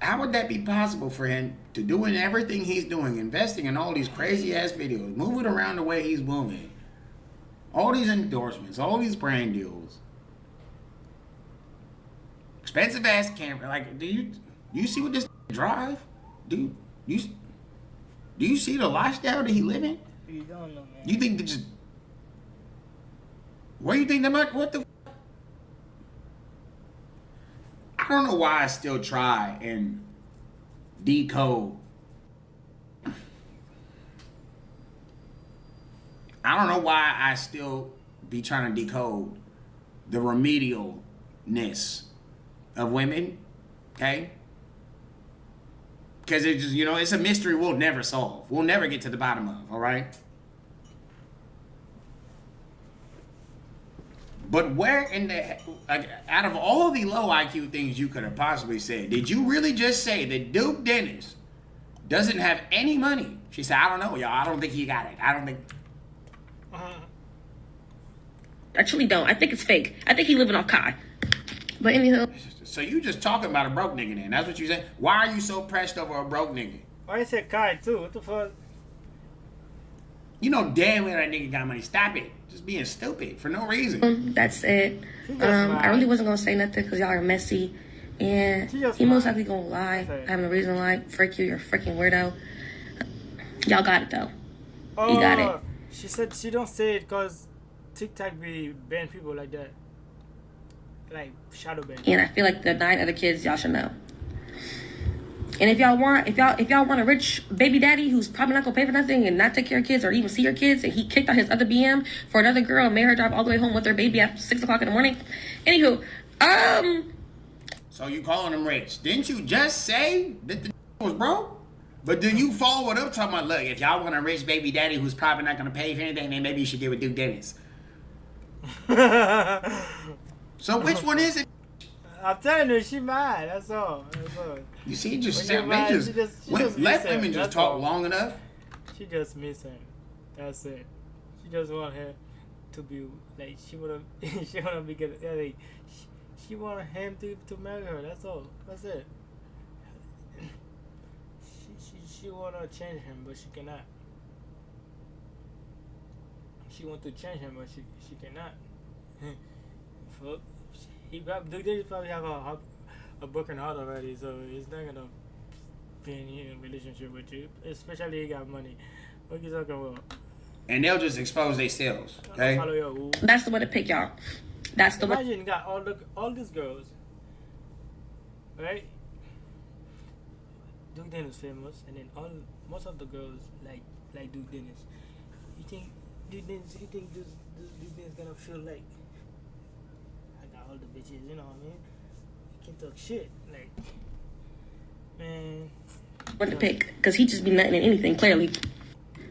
How would that be possible for him to doing everything he's doing, investing in all these crazy ass videos, moving around the way he's moving, all these endorsements, all these brand deals, expensive ass camera? Like, do you see what this drive? Do you see the lifestyle that he living? You don't know, man. You think that just what do you think that might what the? I don't know why I still try and decode. I don't know why I still be trying to decode the remedialness of women, okay? Because it's just, you know, it's a mystery we'll never solve. We'll never get to the bottom of, all right? But where in the, like, out of all the low IQ things you could have possibly said, did you really just say that Duke Dennis doesn't have any money? She said, I don't know, y'all. I don't think he got it. I don't think. I truly don't. I think it's fake. I think he living off Kai. But anyhow. So you just talking about a broke nigga then? That's what you said? Why are you so pressed over a broke nigga? Why you say Kai too? What the fuck? You know damn well that nigga got money. Stop it. Just being stupid for no reason. That's it. I really wasn't gonna say nothing because y'all are messy. And he most likely gonna lie. I have no reason to lie. Frick you, you're a freaking weirdo. Y'all got it though. Oh, you got it. She said she don't say it because TikTok be ban people like that. Like shadow ban. And I feel like the 9 other kids y'all should know. And if y'all want a rich baby daddy who's probably not gonna pay for nothing and not take care of kids or even see your kids, and he kicked out his other BM for another girl and made her drive all the way home with her baby at 6 o'clock in the morning. Anywho, So you calling him rich? Didn't you just say that the was broke? But then you follow it up talking about, look, if y'all want a rich baby daddy who's probably not gonna pay for anything, then maybe you should get with Duke Dennis. So which one is it? I'm telling you, she mad. That's all. You see, just let women just talk long enough. She just miss him. That's it. She just want him to be like she wanna be good. Like, she want him to marry her. That's all. That's it. She wanna change him, but she cannot. She want to change him, but she cannot. Fuck. Dude probably have a broken heart already, so he's not gonna be in a relationship with you, especially he got money. What you talking about? And they'll just expose themselves, okay? That's the way to pick y'all. That's the way. Imagine got all these girls, right? Duke Dennis famous, and then most of the girls like Duke Dennis. You think Duke Dennis gonna feel like all the bitches, you know what I mean? You can talk shit, like, man. What to pick? Because he just be nutting in anything, clearly.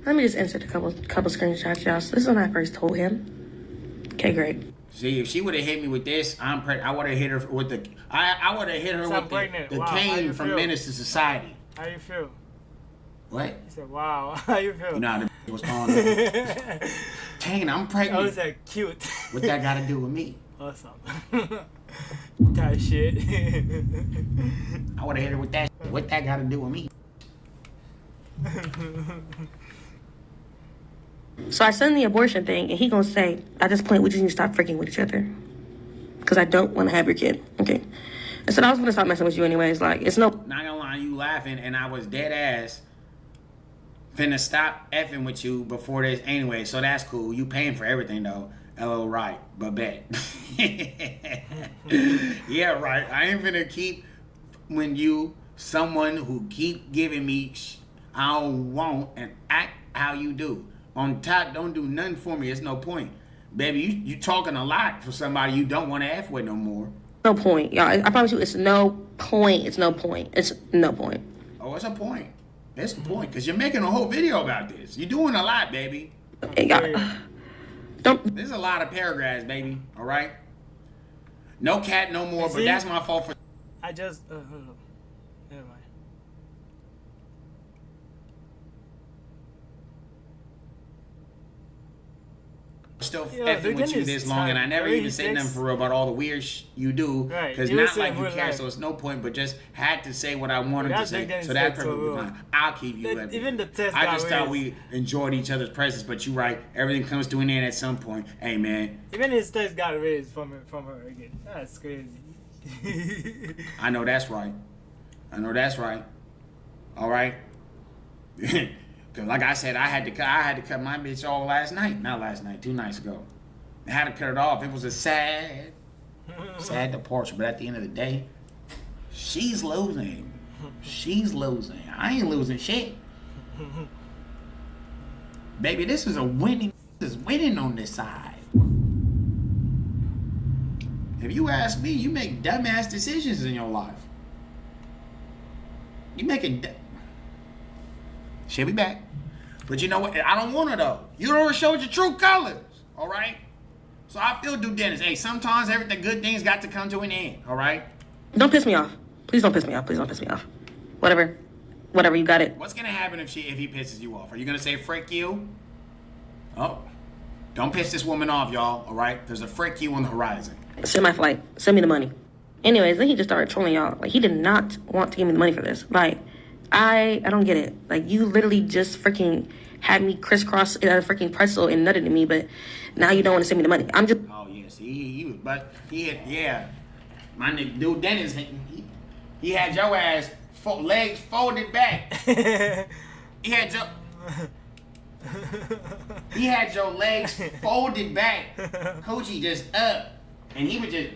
Let me just insert a couple screenshots, y'all. So this is when I first told him. Okay, great. See, if she would have hit me with this, I would have hit her with the. I would have hit her with the cane from Menace to Society. How you feel? What? He said, "Wow, how you feel?" You know how the was calling her. Kane, I'm pregnant. I was like, cute. What that got to do with me? Awesome. That shit. I would have hit her with that. What that got to do with me? So I send the abortion thing, and he gonna say, at this point, we just need to stop freaking with each other. Because I don't want to have your kid. Okay. I said, I was gonna stop messing with you anyways. Like, it's no. Not gonna lie, you laughing, and I was dead ass finna stop effing with you before this anyway, so that's cool. You paying for everything, though. LO right, but bet. Yeah, right. I ain't finna keep when you someone who keep giving me I don't want and act how you do. On top, don't do nothing for me. It's no point. Baby, you talking a lot for somebody you don't want to F with no more. No point, y'all. I promise you, it's no point. It's no point. It's no point. Oh, it's a point. It's the point, because you're making a whole video about this. You're doing a lot, baby. There's a lot of paragraphs, baby. All right? No cat, no more, but that's my fault for... I just... hold on. Never mind. still Yo, effing with you Dennis this long, and I never tight. even said nothing for real about all the weird you do, Right. because You not listen like you with care, life. so it's no point. But just had to say what I wanted to That's say, Big Dennis so that's said so perfectly well. fine. I'll keep you That- up. even the test I got just thought raised. we enjoyed each other's presence, but you right, everything comes to an end at some point. Hey man, Even his test got raised from her again. That's crazy. I know that's right. I know that's right. All right. Because like I said, I had to cut my bitch off last night. Not last night, 2 nights ago. I had to cut it off. It was a sad departure. But at the end of the day, she's losing. She's losing. I ain't losing shit. Baby, this is a winning. This is winning on this side. If you ask me, you make dumbass decisions in your life. You making. She'll be back. But you know what? I don't want her though. You don't show your true colors. All right? So I feel due Dennis. Hey, sometimes everything good things got to come to an end. All right? Don't piss me off. Please don't piss me off. Please don't piss me off. Whatever, you got it. What's gonna happen if he pisses you off? Are you gonna say frick you? Oh. Don't piss this woman off, y'all. All right? There's a frick you on the horizon. Send my flight. Send me the money. Anyways, then he just started trolling y'all. Like, he did not want to give me the money for this. Like, I don't get it. Like, you literally just freaking had me crisscross a freaking pretzel and nutted to me, but now you don't want to send me the money. I'm just... Oh, yes. Yeah. My nigga, dude Dennis, he had your ass legs folded back. He had your legs folded back. Coochie just up. And he would just...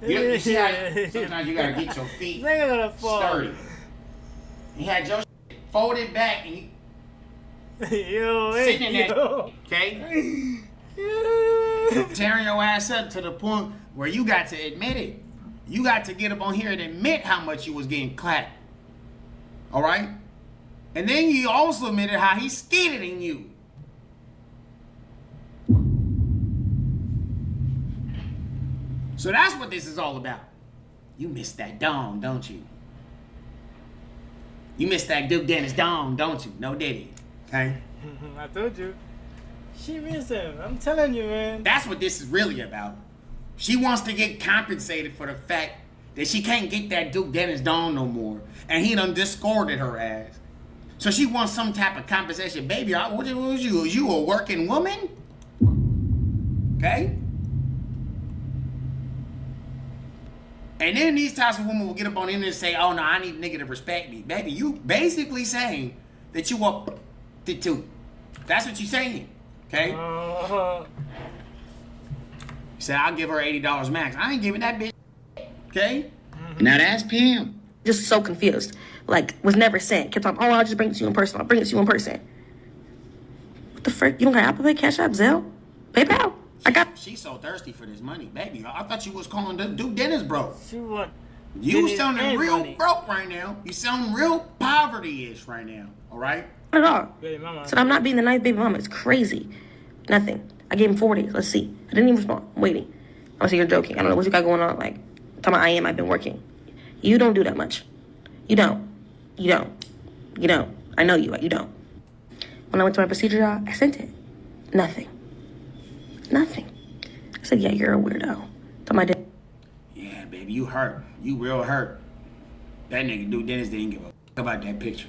You see how sometimes you gotta get your feet sturdy. He had your folded back and he... sitting in that... Okay? Tearing your ass up to the point where you got to admit it. You got to get up on here and admit how much you was getting clapped. All right? And then you also admitted how he skated in you. So that's what this is all about. You missed that dong, don't you? You missed that Duke Dennis dong, don't you? No diddy. Okay? I told you. She missed him. I'm telling you, man. That's what this is really about. She wants to get compensated for the fact that she can't get that Duke Dennis dong no more. And he done discarded her ass. So she wants some type of compensation. Baby, what was you? Was you a working woman? Okay? And then these types of women will get up on the internet and say, oh no, I need a nigga to respect me. Baby, you basically saying that you are too. That's what you're saying. Okay? You say, I'll give her $80 max. I ain't giving that bitch. Okay? Now that's Pam. Just so confused. Like, was never sent. Kept talking, oh, I'll just bring it to you in person. I'll bring it to you in person. What the frick? You don't got Apple Pay, Cash App, Zelle, PayPal? She's so thirsty for this money, baby. I thought you was calling Duke Dennis broke. She want. You sounding real broke right now. You sound real poverty-ish right now. All right? Not at all. So I'm not being the nice baby mama. It's crazy. Nothing. I gave him 4 days. Let's see. I didn't even respond. I'm waiting. I'll say you're joking. I don't know what you got going on. Like, talking about I've been working. You don't do that much. You don't. I know you. You don't. When I went to my procedure, y'all, I sent it. Nothing. I said, yeah, you're a weirdo. Yeah, baby, you hurt. You real hurt. That nigga Duke Dennis didn't give a fuck about that picture.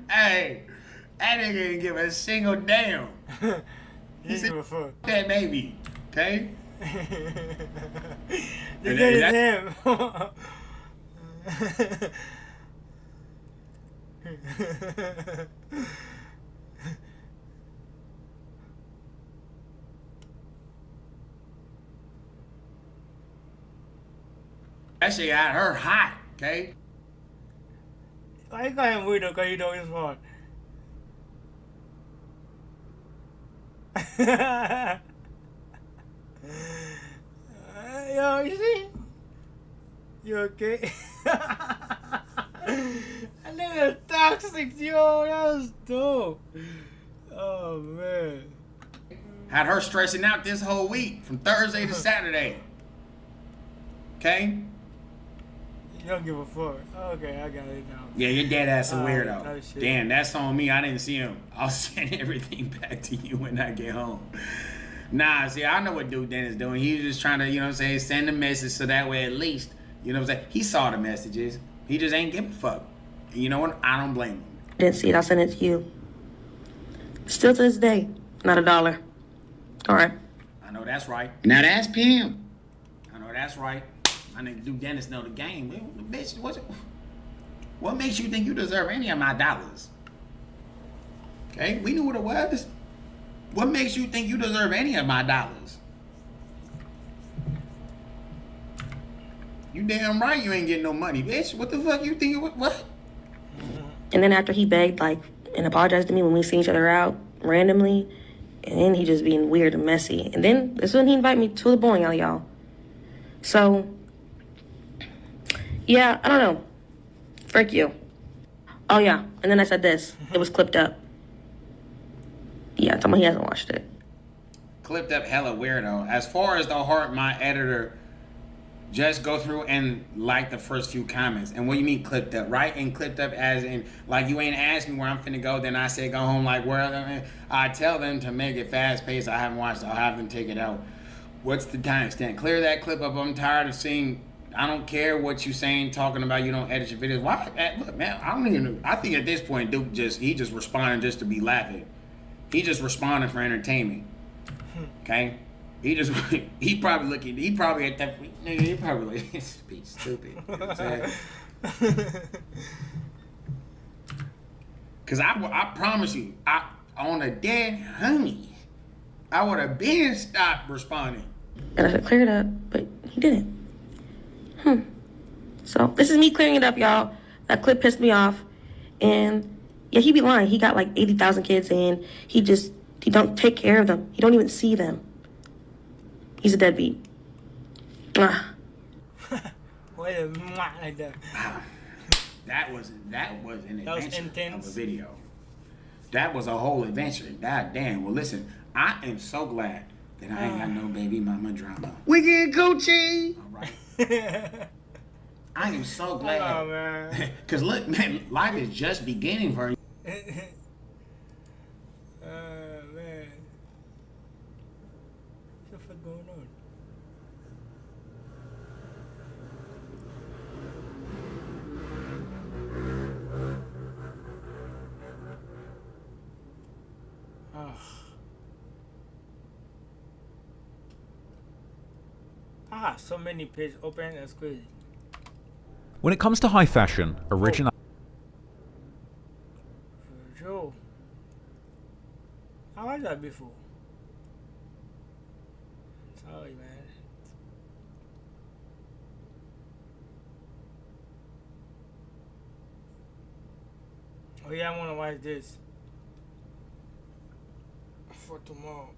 Hey, that nigga didn't give a single damn. He said, that baby, okay? You get it him. That shit got her hot, okay? Why you got him weirdo? Cause you know his fault. Yo, you see? You okay? I nigga toxic, yo. That was dope. Oh man. Had her stressing out this whole week from Thursday to Saturday. Okay? You don't give a fuck. Okay, I got it now. Yeah, your dead ass a Alright, weirdo. no shit. Damn, that's on me. I didn't see him. I'll send everything back to you when I get home. Nah, see, I know what Duke Dennis doing. He was just trying to, you know what I'm saying, send a message so that way at least, you know what I'm saying, he saw the messages. He just ain't give a fuck. And you know what? I don't blame him. Didn't see it. I'll send it to you. Still to this day, not $1. All right. I know that's right. Now that's pimp. I know that's right. My nigga Duke Dennis know the game. Bitch, what makes you think you deserve any of my dollars? Okay, we knew what it was. What makes you think you deserve any of my dollars? You damn right you ain't getting no money, bitch. What the fuck you think? What? And then after he begged, like, and apologized to me when we seen each other out randomly, and then he just being weird and messy. And then that's when he invited me to the bowling alley, y'all. So, yeah, I don't know. Frick you. Oh, yeah. And then I said this. It was clipped up. Yeah, tell me he hasn't watched it. Clipped up hella weirdo. As far as the heart, my editor just go through and like the first few comments. And what do you mean clipped up? Right? And clipped up as in, like, you ain't asked me where I'm finna go, then I say go home, like, where? I tell them to make it fast paced. I haven't watched it. I'll have them take it out. What's the timestamp? Clear that clip up. I'm tired of seeing, I don't care what you saying, talking about you don't edit your videos. Why? Look, man, I don't even know. I think at this point, Duke he just responding just to be laughing. He just responding for entertainment. Okay? He probably looking, he probably at that, nigga, he probably like, this be stupid. You know what I'm saying? Cause I promise you, on a dead homie, I would have been stopped responding. And I said, clear it up, but he didn't. So this is me clearing it up, y'all. That clip pissed me off. And yeah, he be lying. He got like 80,000 kids and he don't take care of them. He don't even see them. He's a deadbeat. Wait a minute, like that. That was an adventure of a video. That was a whole adventure. God damn. Well, listen, I am so glad that I ain't got no baby mama drama. We get Gucci. All right. I am so glad. Oh, man. Cause look, man, life is just beginning for you. Man. What the fuck going on? So many pages open, that's crazy. When it comes to high fashion, original. Joe. How was that before? Sorry, man. Oh yeah, I wanna watch this for tomorrow.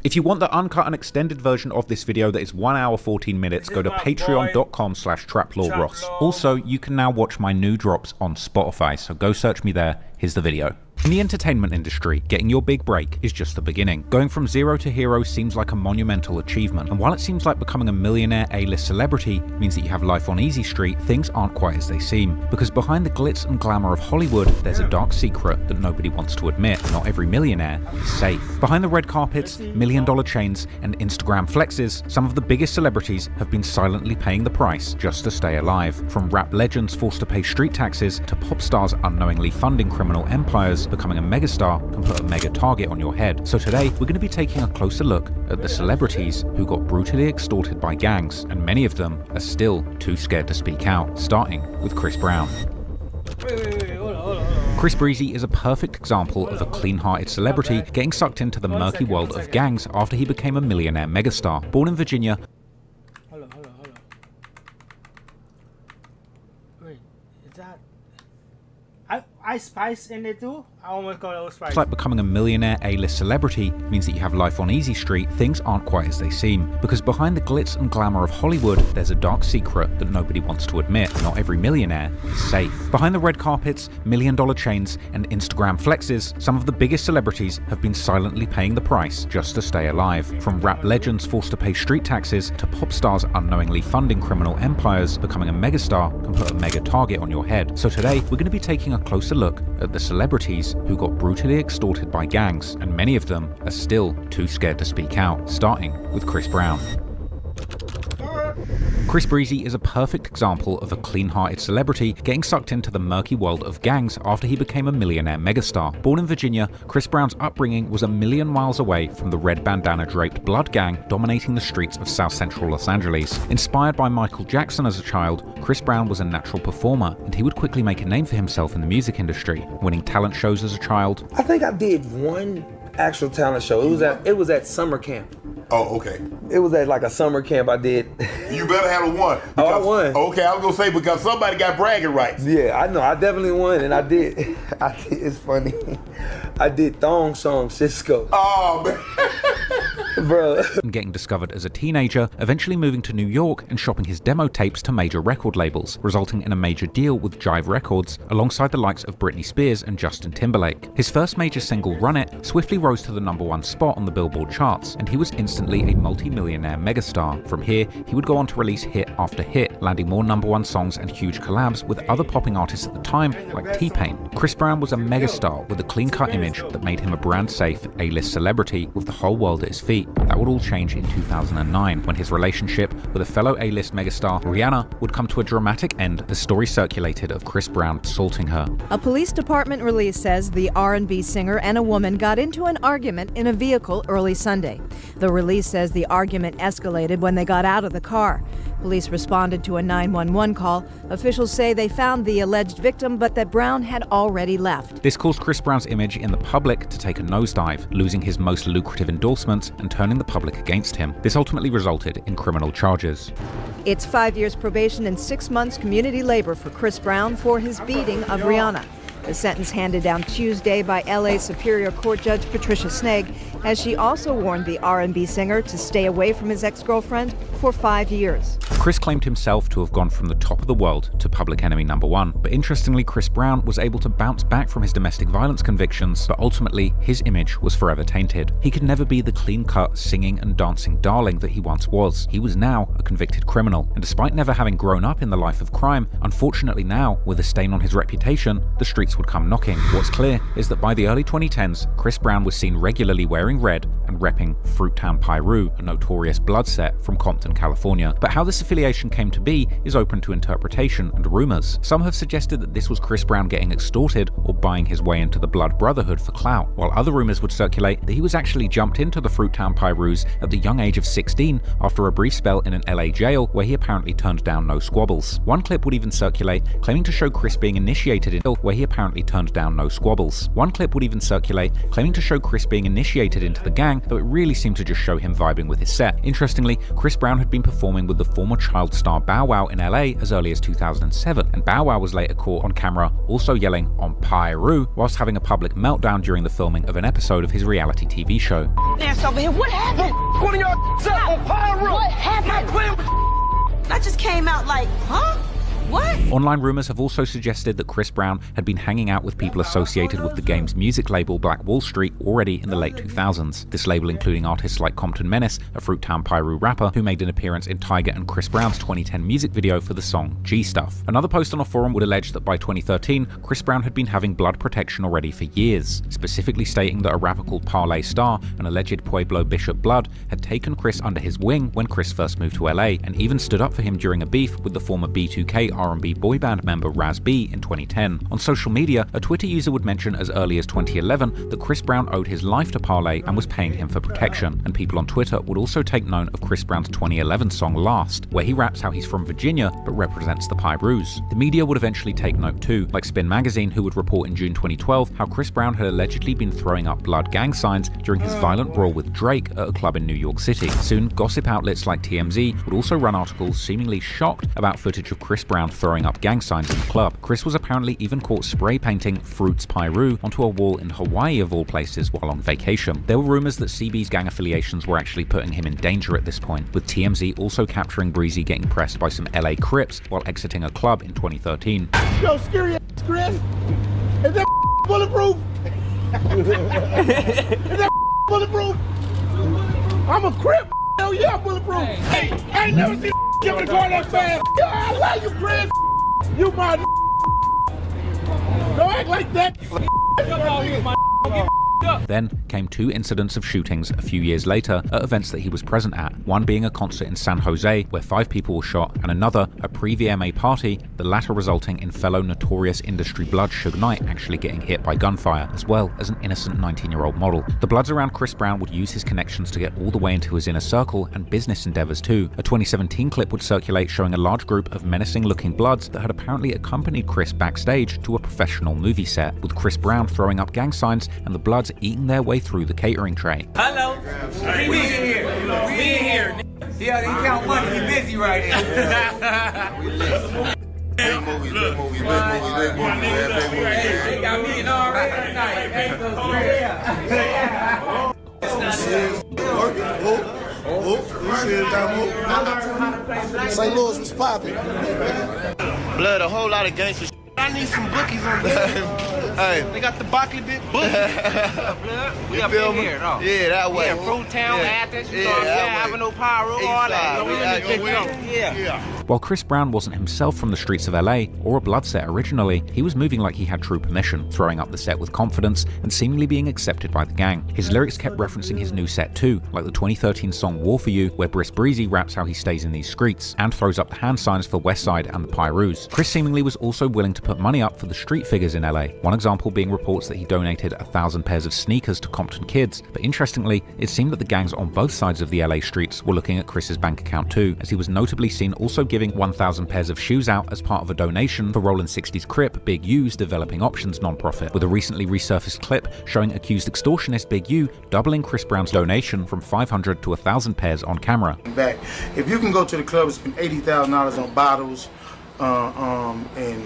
If you want the uncut and extended version of this video that is 1 hour 14 minutes, go to patreon.com/traplawross. Also, you can now watch my new drops on Spotify, so go search me there. Here's the video. In the entertainment industry, getting your big break is just the beginning. Going from zero to hero seems like a monumental achievement, and while it seems like becoming a millionaire A-list celebrity means that you have life on easy street, things aren't quite as they seem. Because behind the glitz and glamour of Hollywood, there's a dark secret that nobody wants to admit. Not every millionaire is safe. Behind the red carpets, million-dollar chains, and Instagram flexes, some of the biggest celebrities have been silently paying the price just to stay alive. From rap legends forced to pay street taxes, to pop stars unknowingly funding criminal empires, becoming a megastar can put a mega target on your head. So today, we're going to be taking a closer look at the celebrities who got brutally extorted by gangs, and many of them are still too scared to speak out, starting with Chris Brown. Hold on. Chris Breezy is a perfect example of a clean-hearted celebrity getting sucked into the murky world of gangs after he became a millionaire megastar. Born in Virginia, Hold on. Wait, is that... I Spice in there too. I almost call it Old Spice. It's like becoming a millionaire A-list celebrity means that you have life on easy street. Things aren't quite as they seem, because behind the glitz and glamour of Hollywood, there's a dark secret that nobody wants to admit. Not every millionaire is safe. Behind the red carpets, million-dollar chains, and Instagram flexes, some of the biggest celebrities have been silently paying the price just to stay alive. From rap legends forced to pay street taxes to pop stars unknowingly funding criminal empires, becoming a megastar can put a mega target on your head. So today, we're going to be taking a closer look at the celebrities who got brutally extorted by gangs, and many of them are still too scared to speak out, starting with Chris Brown. Chris Breezy is a perfect example of a clean-hearted celebrity getting sucked into the murky world of gangs after he became a millionaire megastar. Born in Virginia, Chris Brown's upbringing was a million miles away from the red bandana-draped blood gang dominating the streets of South Central Los Angeles. Inspired by Michael Jackson as a child, Chris Brown was a natural performer, and he would quickly make a name for himself in the music industry, winning talent shows as a child. I think I did one actual talent show. It was at summer camp. Oh, okay. It was at like a summer camp I did. You better have a one. Oh, I won. Okay, I was gonna say because somebody got bragging rights. Yeah, I know. I definitely won, and I did. It's funny. I did Thong Song Cisco. Oh man. Bro. And getting discovered as a teenager, eventually moving to New York and shopping his demo tapes to major record labels, resulting in a major deal with Jive Records, alongside the likes of Britney Spears and Justin Timberlake. His first major single, Run It, swiftly rose to the #1 spot on the Billboard charts, and he was instantly a multi-millionaire megastar. From here, he would go on to release hit after hit, landing more #1 songs and huge collabs with other popping artists at the time, like T-Pain. Chris Brown was a megastar with a clean-cut image that made him a brand-safe A-list celebrity with the whole world at his feet. That would all change in 2009, when his relationship with a fellow A-list megastar, Rihanna, would come to a dramatic end as stories circulated of Chris Brown assaulting her. A police department release says the R&B singer and a woman got into an argument in a vehicle early Sunday. The release says the argument escalated when they got out of the car. Police responded to a 911 call. Officials say they found the alleged victim, but that Brown had already left. This caused Chris Brown's image in the public to take a nosedive, losing his most lucrative endorsements and turning the public against him. This ultimately resulted in criminal charges. It's 5 years probation and 6 months community labor for Chris Brown for his beating of Rihanna. The sentence handed down Tuesday by LA Superior Court Judge Patricia Sneg, as she also warned the R&B singer to stay away from his ex-girlfriend for 5 years. Chris claimed himself to have gone from the top of the world to public enemy #1, but interestingly, Chris Brown was able to bounce back from his domestic violence convictions, but ultimately his image was forever tainted. He could never be the clean-cut, singing and dancing darling that he once was. He was now a convicted criminal, and despite never having grown up in the life of crime, unfortunately now, with a stain on his reputation, the streets would come knocking. What's clear is that by the early 2010s, Chris Brown was seen regularly wearing red and repping Fruittown Piru, a notorious blood set from Compton, California. But how this affiliation came to be is open to interpretation and rumors. Some have suggested that this was Chris Brown getting extorted or buying his way into the Blood Brotherhood for clout, while other rumors would circulate that he was actually jumped into the Fruittown Pirus at the young age of 16 after a brief spell in an LA jail where he apparently turned down no squabbles. One clip would even circulate claiming to show Chris being initiated in where he apparently turned down no squabbles. One clip would even circulate claiming to show Chris being initiated into the gang, though it really seemed to just show him vibing with his set. Interestingly, Chris Brown had been performing with the former child star Bow Wow in LA as early as 2007, and Bow Wow was later caught on camera also yelling on Piru whilst having a public meltdown during the filming of an episode of his reality TV show. Dance over here, what happened? One of y'all set on Piru. What happened? I just came out like, huh? What? Online rumors have also suggested that Chris Brown had been hanging out with people associated with the game's music label Black Wall Street already in the late 2000s. This label including artists like Compton Menace, a Fruittown Piru rapper who made an appearance in Tyga and Chris Brown's 2010 music video for the song G Stuff. Another post on a forum would allege that by 2013, Chris Brown had been having blood protection already for years, specifically stating that a rapper called Parlay Star, an alleged Pueblo Bishop Blood, had taken Chris under his wing when Chris first moved to LA, and even stood up for him during a beef with the former B2K R&B boy band member Raz B in 2010. On social media, a Twitter user would mention as early as 2011 that Chris Brown owed his life to Parlay and was paying him for protection, and people on Twitter would also take note of Chris Brown's 2011 song Last, where he raps how he's from Virginia but represents the Pirus. The media would eventually take note too, like Spin Magazine, who would report in June 2012 how Chris Brown had allegedly been throwing up blood gang signs during his violent brawl with Drake at a club in New York City. Soon, gossip outlets like TMZ would also run articles seemingly shocked about footage of Chris Brown Brown throwing up gang signs in the club. Chris was apparently even caught spray painting Fruits Pyru onto a wall in Hawaii of all places while on vacation. There were rumors that CB's gang affiliations were actually putting him in danger at this point, with TMZ also capturing Breezy getting pressed by some LA Crips while exiting a club in 2013. Yo, scary ass Chris. Is that bulletproof? Is that bulletproof? I'm a Crip. Hell yeah, bulletproof. Hey, I ain't never seen get in the car that fast. Yo, I love you, Chris. You my don't act like that. Then came 2 incidents of shootings a few years later at events that he was present at, one being a concert in San Jose where 5 people were shot, and another a pre-VMA party, the latter resulting in fellow Notorious Industry Blood Suge Knight actually getting hit by gunfire, as well as an innocent 19-year-old model. The Bloods around Chris Brown would use his connections to get all the way into his inner circle and business endeavors too. A 2017 clip would circulate showing a large group of menacing-looking Bloods that had apparently accompanied Chris backstage to a professional movie set, with Chris Brown throwing up gang signs and the Bloods eating their way through the catering tray. Hello. We in here. We in here. Yeah, he count money. He busy right now. Big movie. They got me in already tonight. St. Louis was popping. Blood, a whole lot of gangster. I need some bookies on there. Hey, they got the Bockley bit bookies. We up in here, no? Yeah, that way. Yeah, Fruit Town, Athens, you know what I'm saying? Avenue, Pyro, all that. Yeah. While Chris Brown wasn't himself from the streets of LA or a Blood set originally, he was moving like he had true permission, throwing up the set with confidence and seemingly being accepted by the gang. His lyrics kept referencing his new set too, like the 2013 song War For You, where Briss Breezy raps how he stays in these streets, and throws up the hand signs for Westside and the Pyrus. Chris seemingly was also willing to put money up for the street figures in LA, one example being reports that he donated 1,000 pairs of sneakers to Compton kids, but interestingly, it seemed that the gangs on both sides of the LA streets were looking at Chris's bank account too, as he was notably seen also giving 1,000 pairs of shoes out as part of a donation for Rollin 60's Crip Big U's Developing Options nonprofit, with a recently resurfaced clip showing accused extortionist Big U doubling Chris Brown's donation from 500 to 1,000 pairs on camera. Back. If you can go to the club and spend $80,000 on bottles, and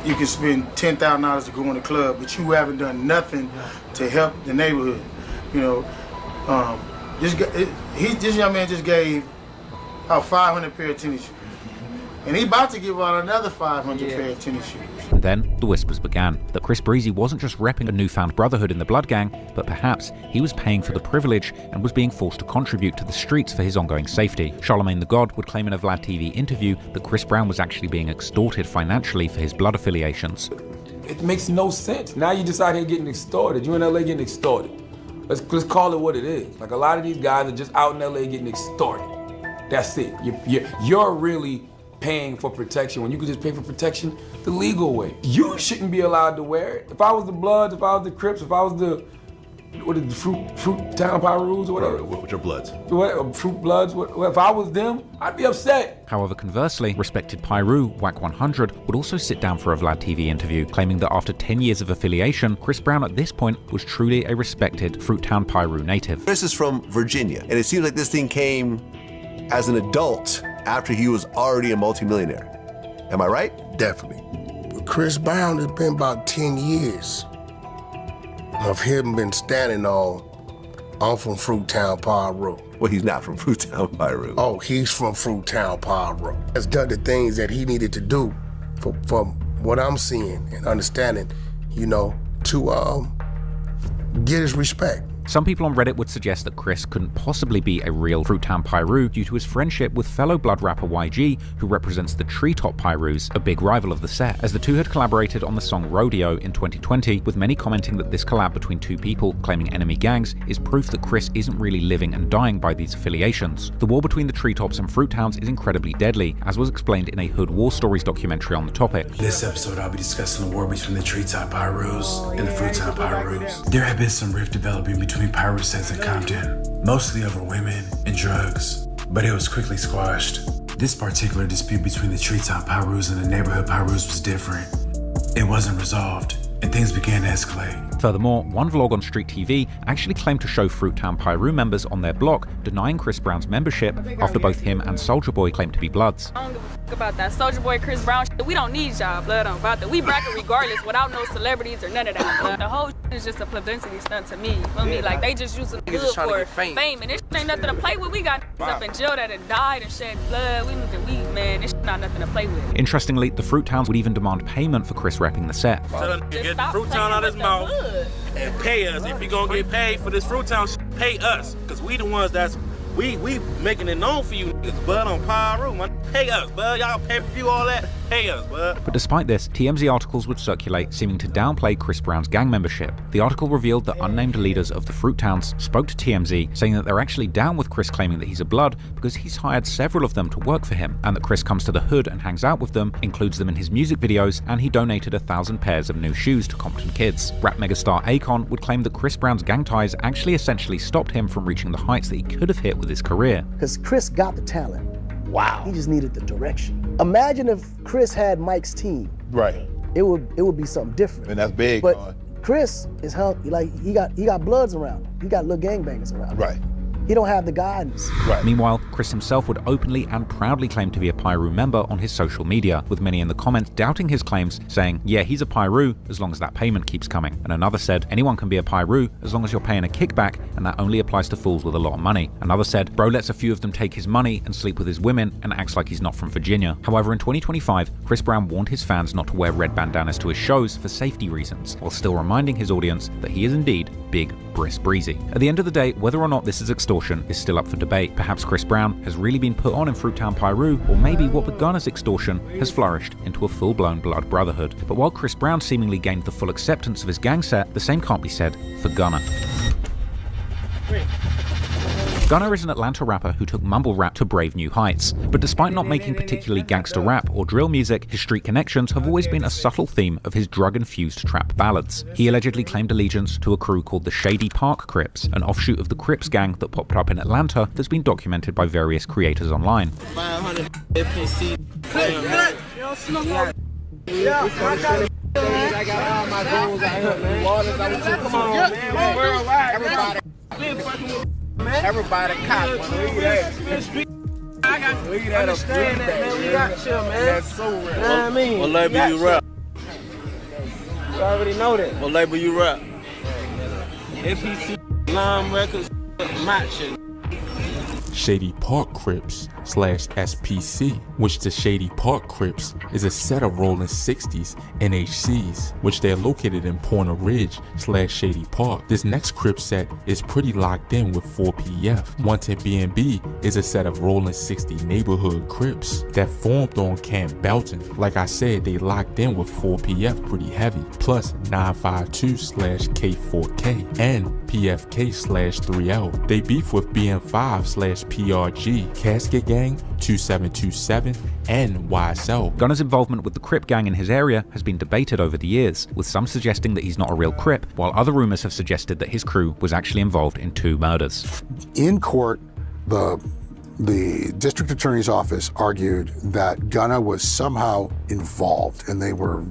you can spend $10,000 to go in the club, but you haven't done nothing to help the neighborhood. You know, this young man just gave out 500 pair of tennis shoes, and he about to give out another 500 pair of tennis shoes. And then the whispers began that Chris Breezy wasn't just repping a newfound brotherhood in the Blood Gang, but perhaps he was paying for the privilege and was being forced to contribute to the streets for his ongoing safety. Charlamagne the God would claim in a Vlad TV interview that Chris Brown was actually being extorted financially for his Blood affiliations. It makes no sense. Now you just out here getting extorted. You in LA getting extorted. Let's call it what it is. Like, a lot of these guys are just out in LA getting extorted. That's it. You're really paying for protection when you could just pay for protection the legal way. You shouldn't be allowed to wear it. If I was the Bloods, if I was the Crips, if I was the Fruit Town Pyrus or whatever. Which are Bloods? Fruit Bloods. If I was them, I'd be upset. However, conversely, respected Pyru, Wack 100, would also sit down for a Vlad TV interview, claiming that after 10 years of affiliation, Chris Brown at this point was truly a respected Fruit Town Pyru native. Chris is from Virginia, and it seems like this thing came as an adult after he was already a multimillionaire. Am I right? Definitely. Chris Brown has been about 10 years of him been standing on. I'm from Fruit Town Pyru. Well, he's not from Fruit Town Pyru. Oh, he's from Fruit Town Pyru. Has done the things that he needed to do from what I'm seeing and understanding, you know, to get his respect. Some people on Reddit would suggest that Chris couldn't possibly be a real Fruit Town Pyru due to his friendship with fellow Blood rapper YG, who represents the Treetop Pyrus, a big rival of the set, as the two had collaborated on the song Rodeo in 2020, with many commenting that this collab between two people claiming enemy gangs is proof that Chris isn't really living and dying by these affiliations. The war between the Treetops and Fruit Towns is incredibly deadly, as was explained in a Hood War Stories documentary on the topic. This episode I'll be discussing the war between the Treetop Pyrus and the Fruit Town Pyrus. There have been some rift developing between Pyru sets in Compton, mostly over women and drugs, but it was quickly squashed. This particular dispute between the Treetop Pyrus and the neighborhood Pyrus was different. It wasn't resolved, and things began to escalate. Furthermore, one vlog on Street TV actually claimed to show Fruit Town Pyru members on their block denying Chris Brown's membership after both him and Soulja Boy claimed to be Bloods. about that Soulja Boy, Chris Brown shit. We don't need y'all, blood on about that. We bracket regardless without no celebrities or none of that, blood. The whole shit is just a publicity stunt to me, you feel me? Like, they just using the good for fame, and this shit ain't nothing to play with. We got up in jail that had died and shed blood. We need to weed, man. This shit not nothing to play with. Interestingly, the Fruit Towns would even demand payment for Chris repping the set. Tell him to get the Fruit Town out of his mouth and pay us. If you're gonna get paid for this Fruit Town shit, pay us. Cause we the ones that's we making it known for you niggas, bud, on Pyru, man. Pay us, bud. Y'all pay-per-view all that. Pay us, bud. But despite this, TMZ articles would circulate seeming to downplay Chris Brown's gang membership. The article revealed that unnamed leaders of the Fruit Towns spoke to TMZ saying that they're actually down with Chris claiming that he's a blood because he's hired several of them to work for him, and that Chris comes to the hood and hangs out with them, includes them in his music videos, and he donated 1,000 pairs of new shoes to Compton kids. Rap megastar Akon would claim that Chris Brown's gang ties actually essentially stopped him from reaching the heights that he could have hit with his career. Because Chris got the talent. Wow. He just needed the direction. Imagine if Chris had Mike's team. Right. It would be something different. And that's big. But Chris is healthy. Like he got bloods around him. He got little gangbangers around him. Right. He don't have the guidance. Right. Meanwhile, Chris himself would openly and proudly claim to be a Pyru member on his social media, with many in the comments doubting his claims, saying, yeah, he's a Pyru as long as that payment keeps coming. And another said, anyone can be a Pyru as long as you're paying a kickback, and that only applies to fools with a lot of money. Another said, bro lets a few of them take his money and sleep with his women and acts like he's not from Virginia. However, in 2025, Chris Brown warned his fans not to wear red bandanas to his shows for safety reasons, while still reminding his audience that he is indeed Big Briss Breezy. At the end of the day, whether or not this is extortion is still up for debate. Perhaps Chris Brown has really been put on in Fruittown Pyru, or maybe what begun as extortion has flourished into a full-blown blood brotherhood. But while Chris Brown seemingly gained the full acceptance of his gang set, the same can't be said for Gunna. Gunna is an Atlanta rapper who took mumble rap to brave new heights, but despite not making particularly gangster rap or drill music, his street connections have always been a subtle theme of his drug-infused trap ballads. He allegedly claimed allegiance to a crew called the Shady Park Crips, an offshoot of the Crips gang that popped up in Atlanta that's been documented by various creators online. 500 FPC. I got all my goals out here, man. Come on, man. Worldwide, everybody. Everybody cop. Look at that. I got to understand that, man. We got chill, man. That's so real. You know what I mean? What label you rap? You already know that. What label you rap? FPC, Lime Records, my shit. Shady Park Crips / SPC, which the Shady Park Crips is a set of rolling 60s NHCs, which they're located in Pointer Ridge / Shady Park. This next Crip set is pretty locked in with 4PF. Wanted B&B is a set of rolling 60 neighborhood Crips that formed on Camp Belton. Like I said, they locked in with 4PF pretty heavy, plus 952 / K4K and PFK / 3L. They beef with BM5 / PRG, Casket Gang, 2727, and YSL. Gunna's involvement with the Crip gang in his area has been debated over the years, with some suggesting that he's not a real Crip, while other rumors have suggested that his crew was actually involved in 2 murders. In court, the district attorney's office argued that Gunna was somehow involved, and they were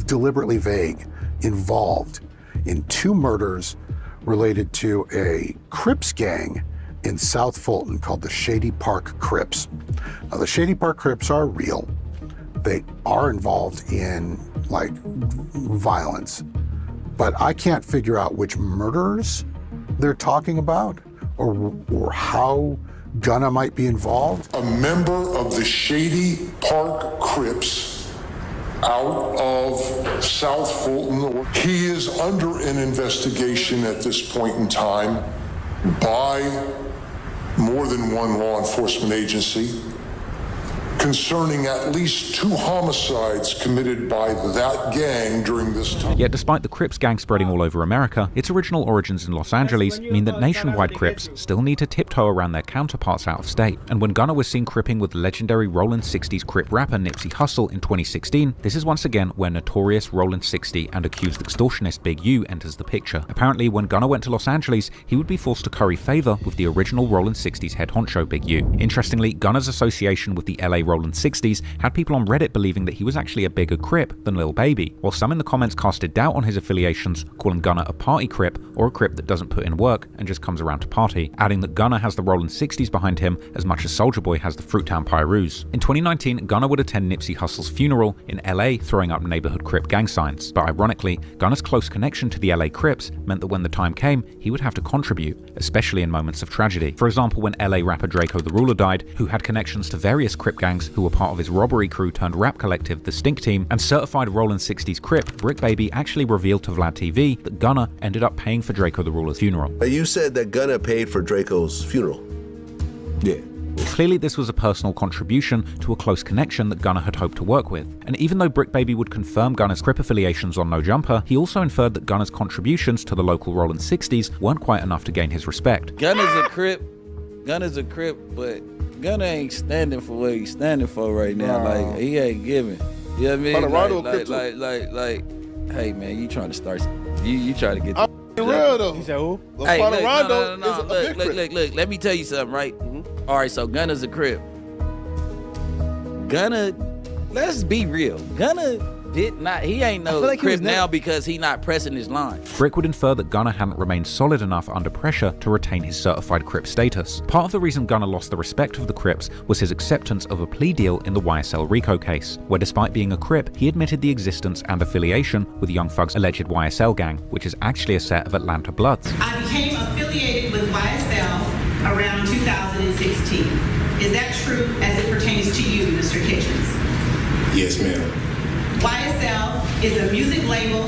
deliberately vague, involved in 2 murders related to a Crips gang in South Fulton called the Shady Park Crips. Now, the Shady Park Crips are real. They are involved in, like, violence. But I can't figure out which murders they're talking about or how Gunna might be involved. A member of the Shady Park Crips out of South Fulton. He is under an investigation at this point in time by more than one law enforcement agency concerning at least 2 homicides committed by that gang during this time. Yet despite the Crips gang spreading all over America, its original origins in Los Angeles mean that nationwide Crips still need to tiptoe around their counterparts out of state. And when Gunna was seen cripping with legendary Rollin' 60s Crip rapper Nipsey Hussle in 2016, this is once again where notorious Rollin' 60 and accused extortionist Big U enters the picture. Apparently, when Gunna went to Los Angeles, he would be forced to curry favor with the original Rollin' 60s head honcho Big U. Interestingly, Gunna's association with the LA Rollin 60s had people on Reddit believing that he was actually a bigger Crip than Lil Baby, while some in the comments casted doubt on his affiliations, calling Gunna a party Crip or a Crip that doesn't put in work and just comes around to party, adding that Gunna has the Rollin 60s behind him as much as Soulja Boy has the Fruittown Pyrus. In 2019, Gunna would attend Nipsey Hussle's funeral in LA, throwing up neighborhood Crip gang signs. But ironically, Gunna's close connection to the LA Crips meant that when the time came, he would have to contribute, especially in moments of tragedy. For example, when LA rapper Draco the Ruler died, who had connections to various Crip gangs who were part of his robbery crew turned rap collective, the Stink Team, and certified Rollin 60s Crip, Brick Baby actually revealed to Vlad TV that Gunna ended up paying for Draco the Ruler's funeral. You said that Gunna paid for Draco's funeral. Yeah. Clearly this was a personal contribution to a close connection that Gunna had hoped to work with. And even though Brick Baby would confirm Gunna's Crip affiliations on No Jumper, he also inferred that Gunna's contributions to the local Rollin 60s weren't quite enough to gain his respect. Gunna's a Crip, but Gunna ain't standing for what he's standing for right now. Like, he ain't giving. You know what I mean? Like, hey man, you trying to start, you trying to get real though. He said who? Hey, Look, look, let me tell you something, right? All right, so Gunna's a Crip. Gunna, let's be real. Gunna he ain't no Crip now because he not pressing his line. Brick would infer that Gunna hadn't remained solid enough under pressure to retain his certified Crip status. Part of the reason Gunna lost the respect of the Crips was his acceptance of a plea deal in the YSL RICO case, where despite being a Crip, he admitted the existence and affiliation with Young Thug's alleged YSL gang, which is actually a set of Atlanta Bloods. I became affiliated with YSL around 2016. Is that true as it pertains to you, Mr. Kitchens? Yes, ma'am. YSL is a music label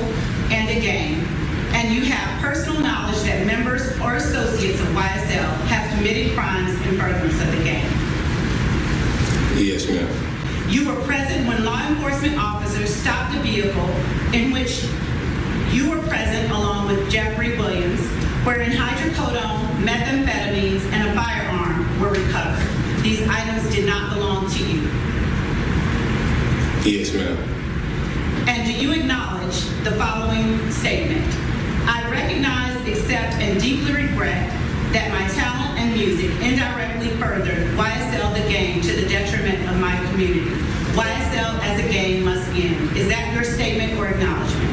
and a gang, and you have personal knowledge that members or associates of YSL have committed crimes in furtherance of the gang. Yes, ma'am. You were present when law enforcement officers stopped a vehicle in which you were present along with Jeffrey Williams, wherein hydrocodone, methamphetamines, and a firearm were recovered. These items did not belong to you. Yes, ma'am. And do you acknowledge the following statement? I recognize, accept, and deeply regret that my talent and music indirectly furthered YSL the gang to the detriment of my community. YSL as a gang must end. Is that your statement or acknowledgement?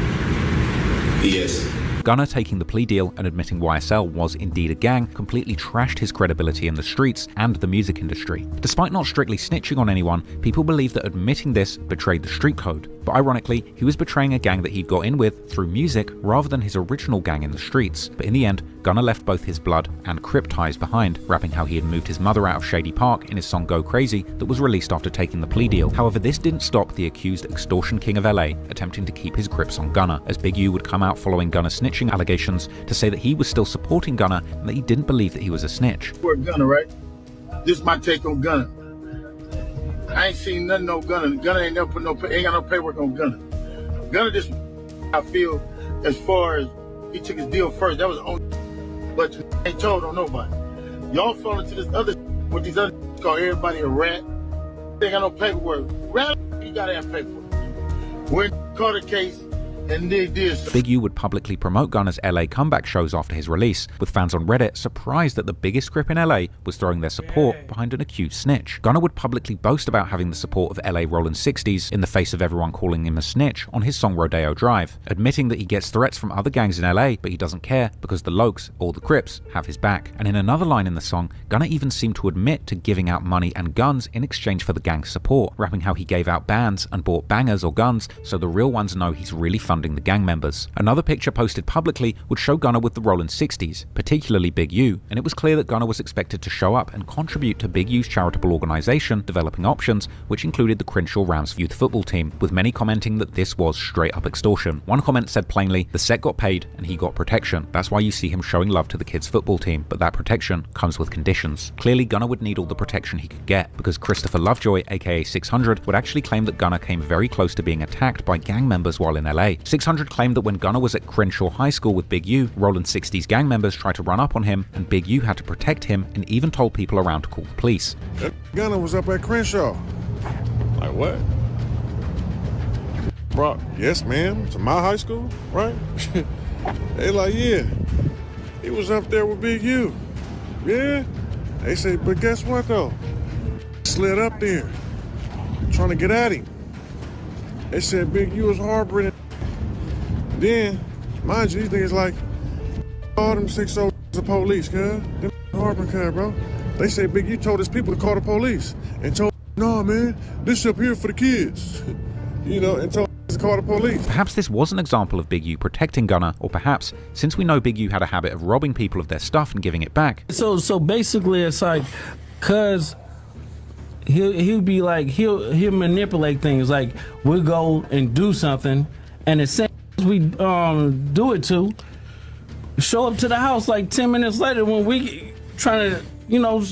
Yes. Gunna taking the plea deal and admitting YSL was indeed a gang completely trashed his credibility in the streets and the music industry. Despite not strictly snitching on anyone, people believe that admitting this betrayed the street code. But ironically, he was betraying a gang that he'd got in with through music rather than his original gang in the streets. But in the end, Gunna left both his blood and Crip ties behind, rapping how he had moved his mother out of Shady Park in his song Go Crazy that was released after taking the plea deal. However, this didn't stop the accused extortion king of LA attempting to keep his grips on Gunna, as Big U would come out following Gunna's snitching allegations to say that he was still supporting Gunna and that he didn't believe that he was a snitch. We're Gunna, right? This is my take on Gunna. I ain't seen nothing on Gunna. Gunna ain't never put ain't got no paperwork on Gunna. Gunna just, I feel, as far as he took his deal first, that was the only, but ain't told on nobody. Y'all fall into this other with these other call everybody a rat. They ain't got no paperwork. Rat, you gotta have paperwork. We're in Carter case. And they did. Big U would publicly promote Gunna's LA comeback shows after his release, with fans on Reddit surprised that the biggest Crip in LA was throwing their support behind an accused snitch. Gunna would publicly boast about having the support of LA Rollin 60s in the face of everyone calling him a snitch on his song Rodeo Drive, admitting that he gets threats from other gangs in LA, but he doesn't care because the Lokes, or the Crips, have his back. And in another line in the song, Gunna even seemed to admit to giving out money and guns in exchange for the gang's support, rapping how he gave out bands and bought bangers or guns so the real ones know he's really funding the gang members. Another picture posted publicly would show Gunna with the Rollin 60s, particularly Big U, and it was clear that Gunna was expected to show up and contribute to Big U's charitable organization, Developing Options, which included the Crenshaw Rams youth football team, with many commenting that this was straight up extortion. One comment said plainly, the set got paid and he got protection. That's why you see him showing love to the kids' football team, but that protection comes with conditions. Clearly Gunna would need all the protection he could get, because Christopher Lovejoy, aka 600, would actually claim that Gunna came very close to being attacked by gang members while in LA. 600 claimed that when Gunna was at Crenshaw High School with Big U, Rollin 60s gang members tried to run up on him, and Big U had to protect him and even told people around to call the police. Gunna was up at Crenshaw. Like what? Bro, yes ma'am, to my high school, right? They like, yeah, he was up there with Big U. Yeah? They say, but guess what though? Slid up there. trying to get at him. They said Big U was harboring it. Then, mind you, these niggas like, all them 6 old the police, cuz. Them harboring, cuz, bro. They say Big U told his people to call the police. And told, nah, man, this up here for the kids. You know, and told to call the police. Perhaps this was an example of Big U protecting Gunna, or perhaps, since we know Big U had a habit of robbing people of their stuff and giving it back. So basically it's like, cuz he'll be like, he'll manipulate things. Like, we'll go and do something, and as soon as we do it to, show up to the house like 10 minutes later when we trying to, you know,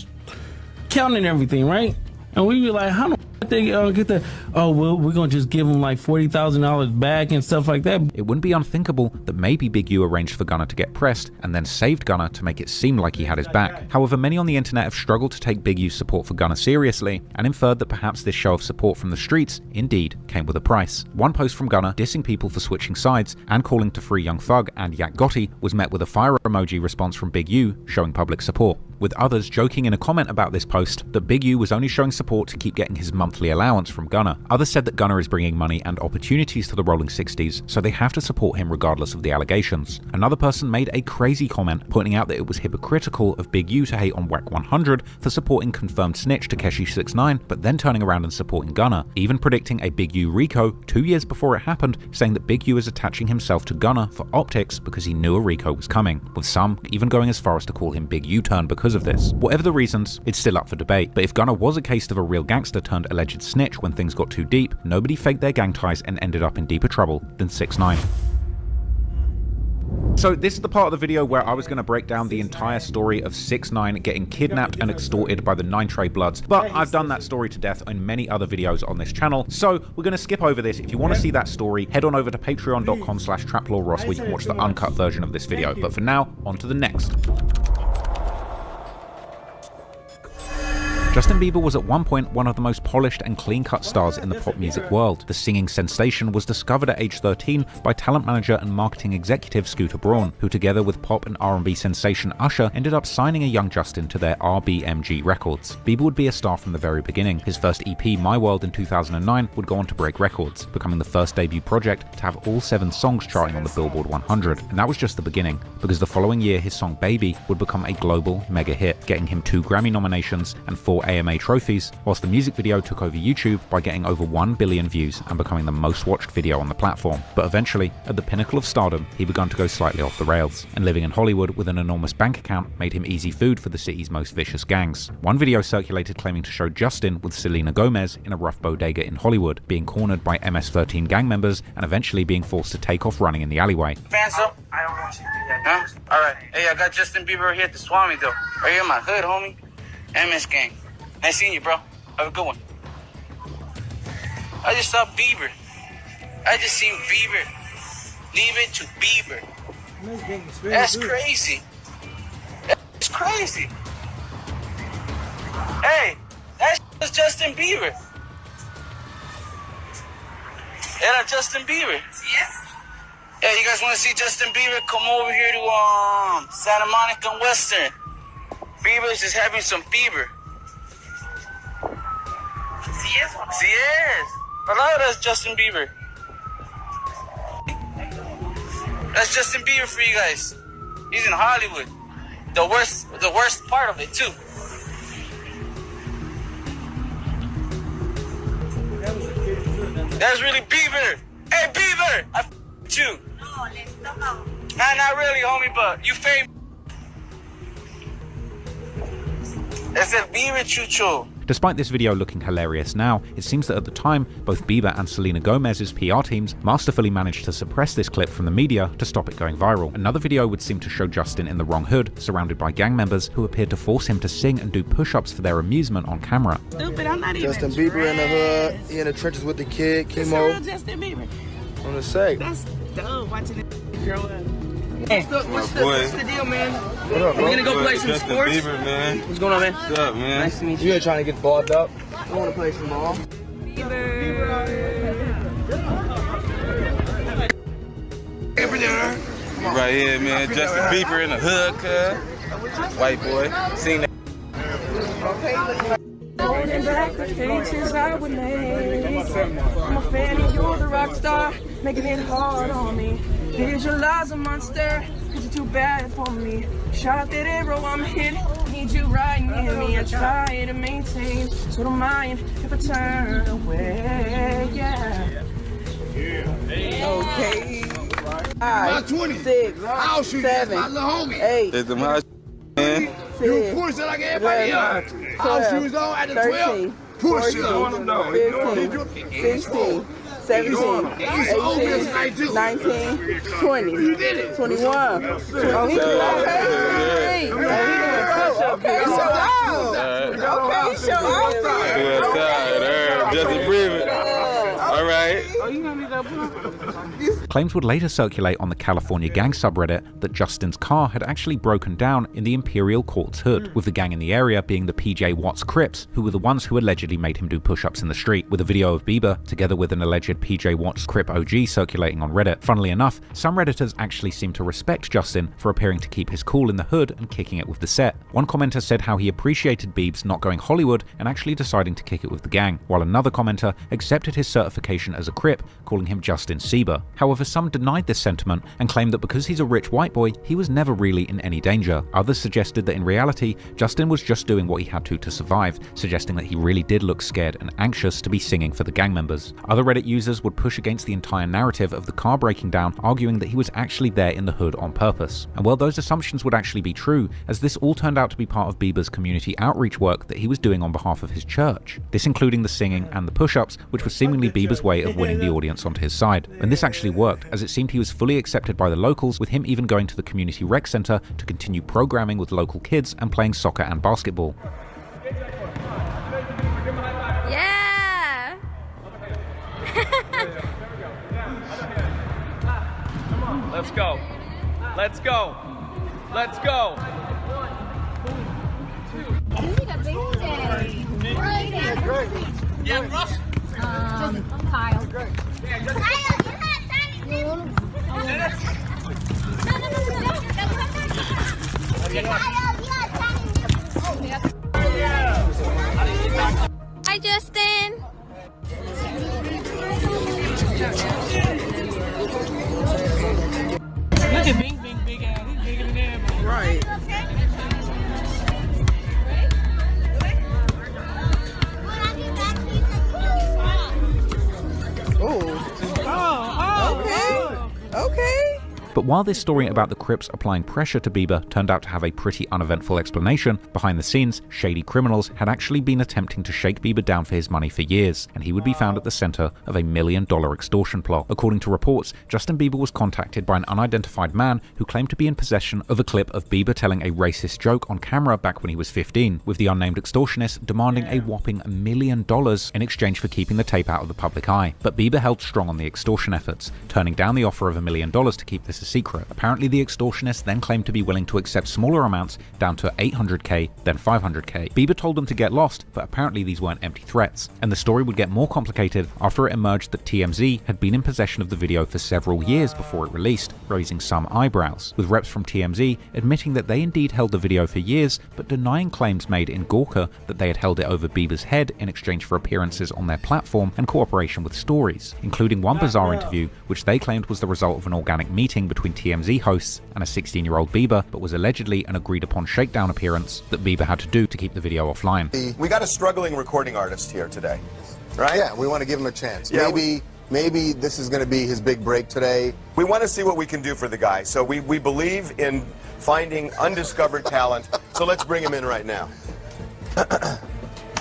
counting everything, right? And we be like, how the f they get the, oh, well, we're gonna just give them like $40,000 back and stuff like that. It wouldn't be unthinkable that maybe Big U arranged for Gunna to get pressed and then saved Gunna to make it seem like he had his back. However, many on the internet have struggled to take Big U's support for Gunna seriously and inferred that perhaps this show of support from the streets indeed came with a price. One post from Gunna dissing people for switching sides and calling to free Young Thug and Yak Gotti was met with a fire emoji response from Big U showing public support, with others joking in a comment about this post that Big U was only showing support to keep getting his monthly allowance from Gunna. Others said that Gunna is bringing money and opportunities to the Rolling 60s, so they have to support him regardless of the allegations. Another person made a crazy comment pointing out that it was hypocritical of Big U to hate on Wack 100 for supporting confirmed snitch Tekashi 6ix9ine, but then turning around and supporting Gunna, even predicting a Big U RICO 2 years before it happened, saying that Big U is attaching himself to Gunna for optics because he knew a RICO was coming, with some even going as far as to call him Big U-turn because of this. Whatever the reasons, it's still up for debate, but if Gunna was a case of a real gangster turned alleged snitch when things got too deep, nobody faked their gang ties and ended up in deeper trouble than 6ix9ine. So this is the part of the video where I was going to break down the entire story of 6ix9ine getting kidnapped and extorted by the 9 Trey Bloods, but I've done that story to death in many other videos on this channel, so we're going to skip over this. If you want to see that story, head on over to patreon.com/TraplawRoss where you can watch the uncut version of this video. But for now, on to the next. Justin Bieber was at one point one of the most polished and clean-cut stars in the pop music world. The singing sensation was discovered at age 13 by talent manager and marketing executive Scooter Braun, who together with pop and R&B sensation Usher ended up signing a young Justin to their RBMG Records. Bieber would be a star from the very beginning. His first EP, My World in 2009, would go on to break records, becoming the first debut project to have all 7 songs charting on the Billboard 100. And that was just the beginning, because the following year his song Baby would become a global mega hit, getting him 2 Grammy nominations and 4 AMA trophies, whilst the music video took over YouTube by getting over 1 billion views and becoming the most watched video on the platform. But eventually, at the pinnacle of stardom, he began to go slightly off the rails, and living in Hollywood with an enormous bank account made him easy food for the city's most vicious gangs. One video circulated claiming to show Justin with Selena Gomez in a rough bodega in Hollywood, being cornered by MS-13 gang members and eventually being forced to take off running in the alleyway. Fans up? I don't want you to do that. Huh? Alright. Hey, I got Justin Bieber here at the Swami though. Right here in my hood, homie. MS gang. Nice seeing you, bro. Have a good one. I just saw Bieber. I just seen Bieber. Leave it to Bieber. That's crazy. That's crazy. Hey, that's Justin Bieber. Yeah, Justin Bieber. Yes. Yeah, you guys want to see Justin Bieber? Come over here to Santa Monica and Western. Bieber's just having some Bieber. Yes. Hello, that's Justin Bieber. That's Justin Bieber for you guys. He's in Hollywood. The worst part of it too. That's really Bieber. Hey Bieber, I f***ed you. No, let's talk. Nah, not really, homie, but you famous. That's a Bieber chucho. Despite this video looking hilarious now, it seems that at the time, both Bieber and Selena Gomez's PR teams masterfully managed to suppress this clip from the media to stop it going viral. Another video would seem to show Justin in the wrong hood, surrounded by gang members who appeared to force him to sing and do push-ups for their amusement on camera. Stupid, I'm not even Justin Bieber in the hood, he in the trenches with the kid, Chemo. Justin Bieber. On the side. That's dope, watching it grow up. Hey, what's the deal, man? What up, bro? We're gonna go play some Justin sports. Bieber, man. What's going on, man? What's up, man? Nice to meet you. You ain't trying to get balled up? I want to play some ball. Right here, man. Justin Bieber in the hood, cuz. White boy. Seen that. Holding back the faces I would make. I'm a fan and you're the rock star, making it hard on me. Visualize a monster, cause you're too bad for me. Shot that arrow, I'm hit. Need you right near me. I try to maintain, so don't mind if I turn away. Yeah. Okay. My 26. I'll shoot 7, my little homie. 8. It's my man. You push it like everybody else. I'll shoot on at the 12. Push it on them 15, 16, 17, 18, 19, 20, 21. Okay, show off. Justin Bieber. All right. Claims would later circulate on the California gang subreddit that Justin's car had actually broken down in the Imperial Court's hood, with the gang in the area being the PJ Watts Crips, who were the ones who allegedly made him do push-ups in the street, with a video of Bieber, together with an alleged PJ Watts Crip OG circulating on Reddit. Funnily enough, some Redditors actually seem to respect Justin for appearing to keep his cool in the hood and kicking it with the set. One commenter said how he appreciated Biebs not going Hollywood and actually deciding to kick it with the gang, while another commenter accepted his certification as a Crip, calling him Justin Sieber. However, some denied this sentiment and claimed that because he's a rich white boy, he was never really in any danger. Others suggested that in reality, Justin was just doing what he had to survive, suggesting that he really did look scared and anxious to be singing for the gang members. Other Reddit users would push against the entire narrative of the car breaking down, arguing that he was actually there in the hood on purpose. And while those assumptions would actually be true, as this all turned out to be part of Bieber's community outreach work that he was doing on behalf of his church. This including the singing and the push-ups, which was seemingly Bieber's way of winning the audience onto his side. And this actually worked, as it seemed he was fully accepted by the locals, with him even going to the community rec center to continue programming with local kids and playing soccer and basketball. Yeah! Let's go. Let's go. Let's go. Yeah, Russ. Kyle. Hi, Justin. Look at Bing Bing big ass. He's bigger than everybody. Right. Okay. But while this story about the Crips applying pressure to Bieber turned out to have a pretty uneventful explanation, behind the scenes, shady criminals had actually been attempting to shake Bieber down for his money for years, and he would be found at the center of a $1 million extortion plot. According to reports, Justin Bieber was contacted by an unidentified man who claimed to be in possession of a clip of Bieber telling a racist joke on camera back when he was 15, with the unnamed extortionist demanding a whopping $1 million in exchange for keeping the tape out of the public eye. But Bieber held strong on the extortion efforts, turning down the offer of $1 million to keep this a secret. Apparently, the extortionist then claimed to be willing to accept smaller amounts down to $800K, then $500K. Bieber told them to get lost, but apparently these weren't empty threats. And the story would get more complicated after it emerged that TMZ had been in possession of the video for several years before it released, raising some eyebrows, with reps from TMZ admitting that they indeed held the video for years, but denying claims made in Gawker that they had held it over Bieber's head in exchange for appearances on their platform and cooperation with stories, including one bizarre interview which they claimed was the result of an organic meeting between TMZ hosts and a 16-year-old Bieber, but was allegedly an agreed-upon shakedown appearance that Bieber had to do to keep the video offline. We got a struggling recording artist here today, right? Yeah, we want to give him a chance. Yeah, maybe this is going to be his big break today. We want to see what we can do for the guy. So we believe in finding undiscovered talent. So let's bring him in right now.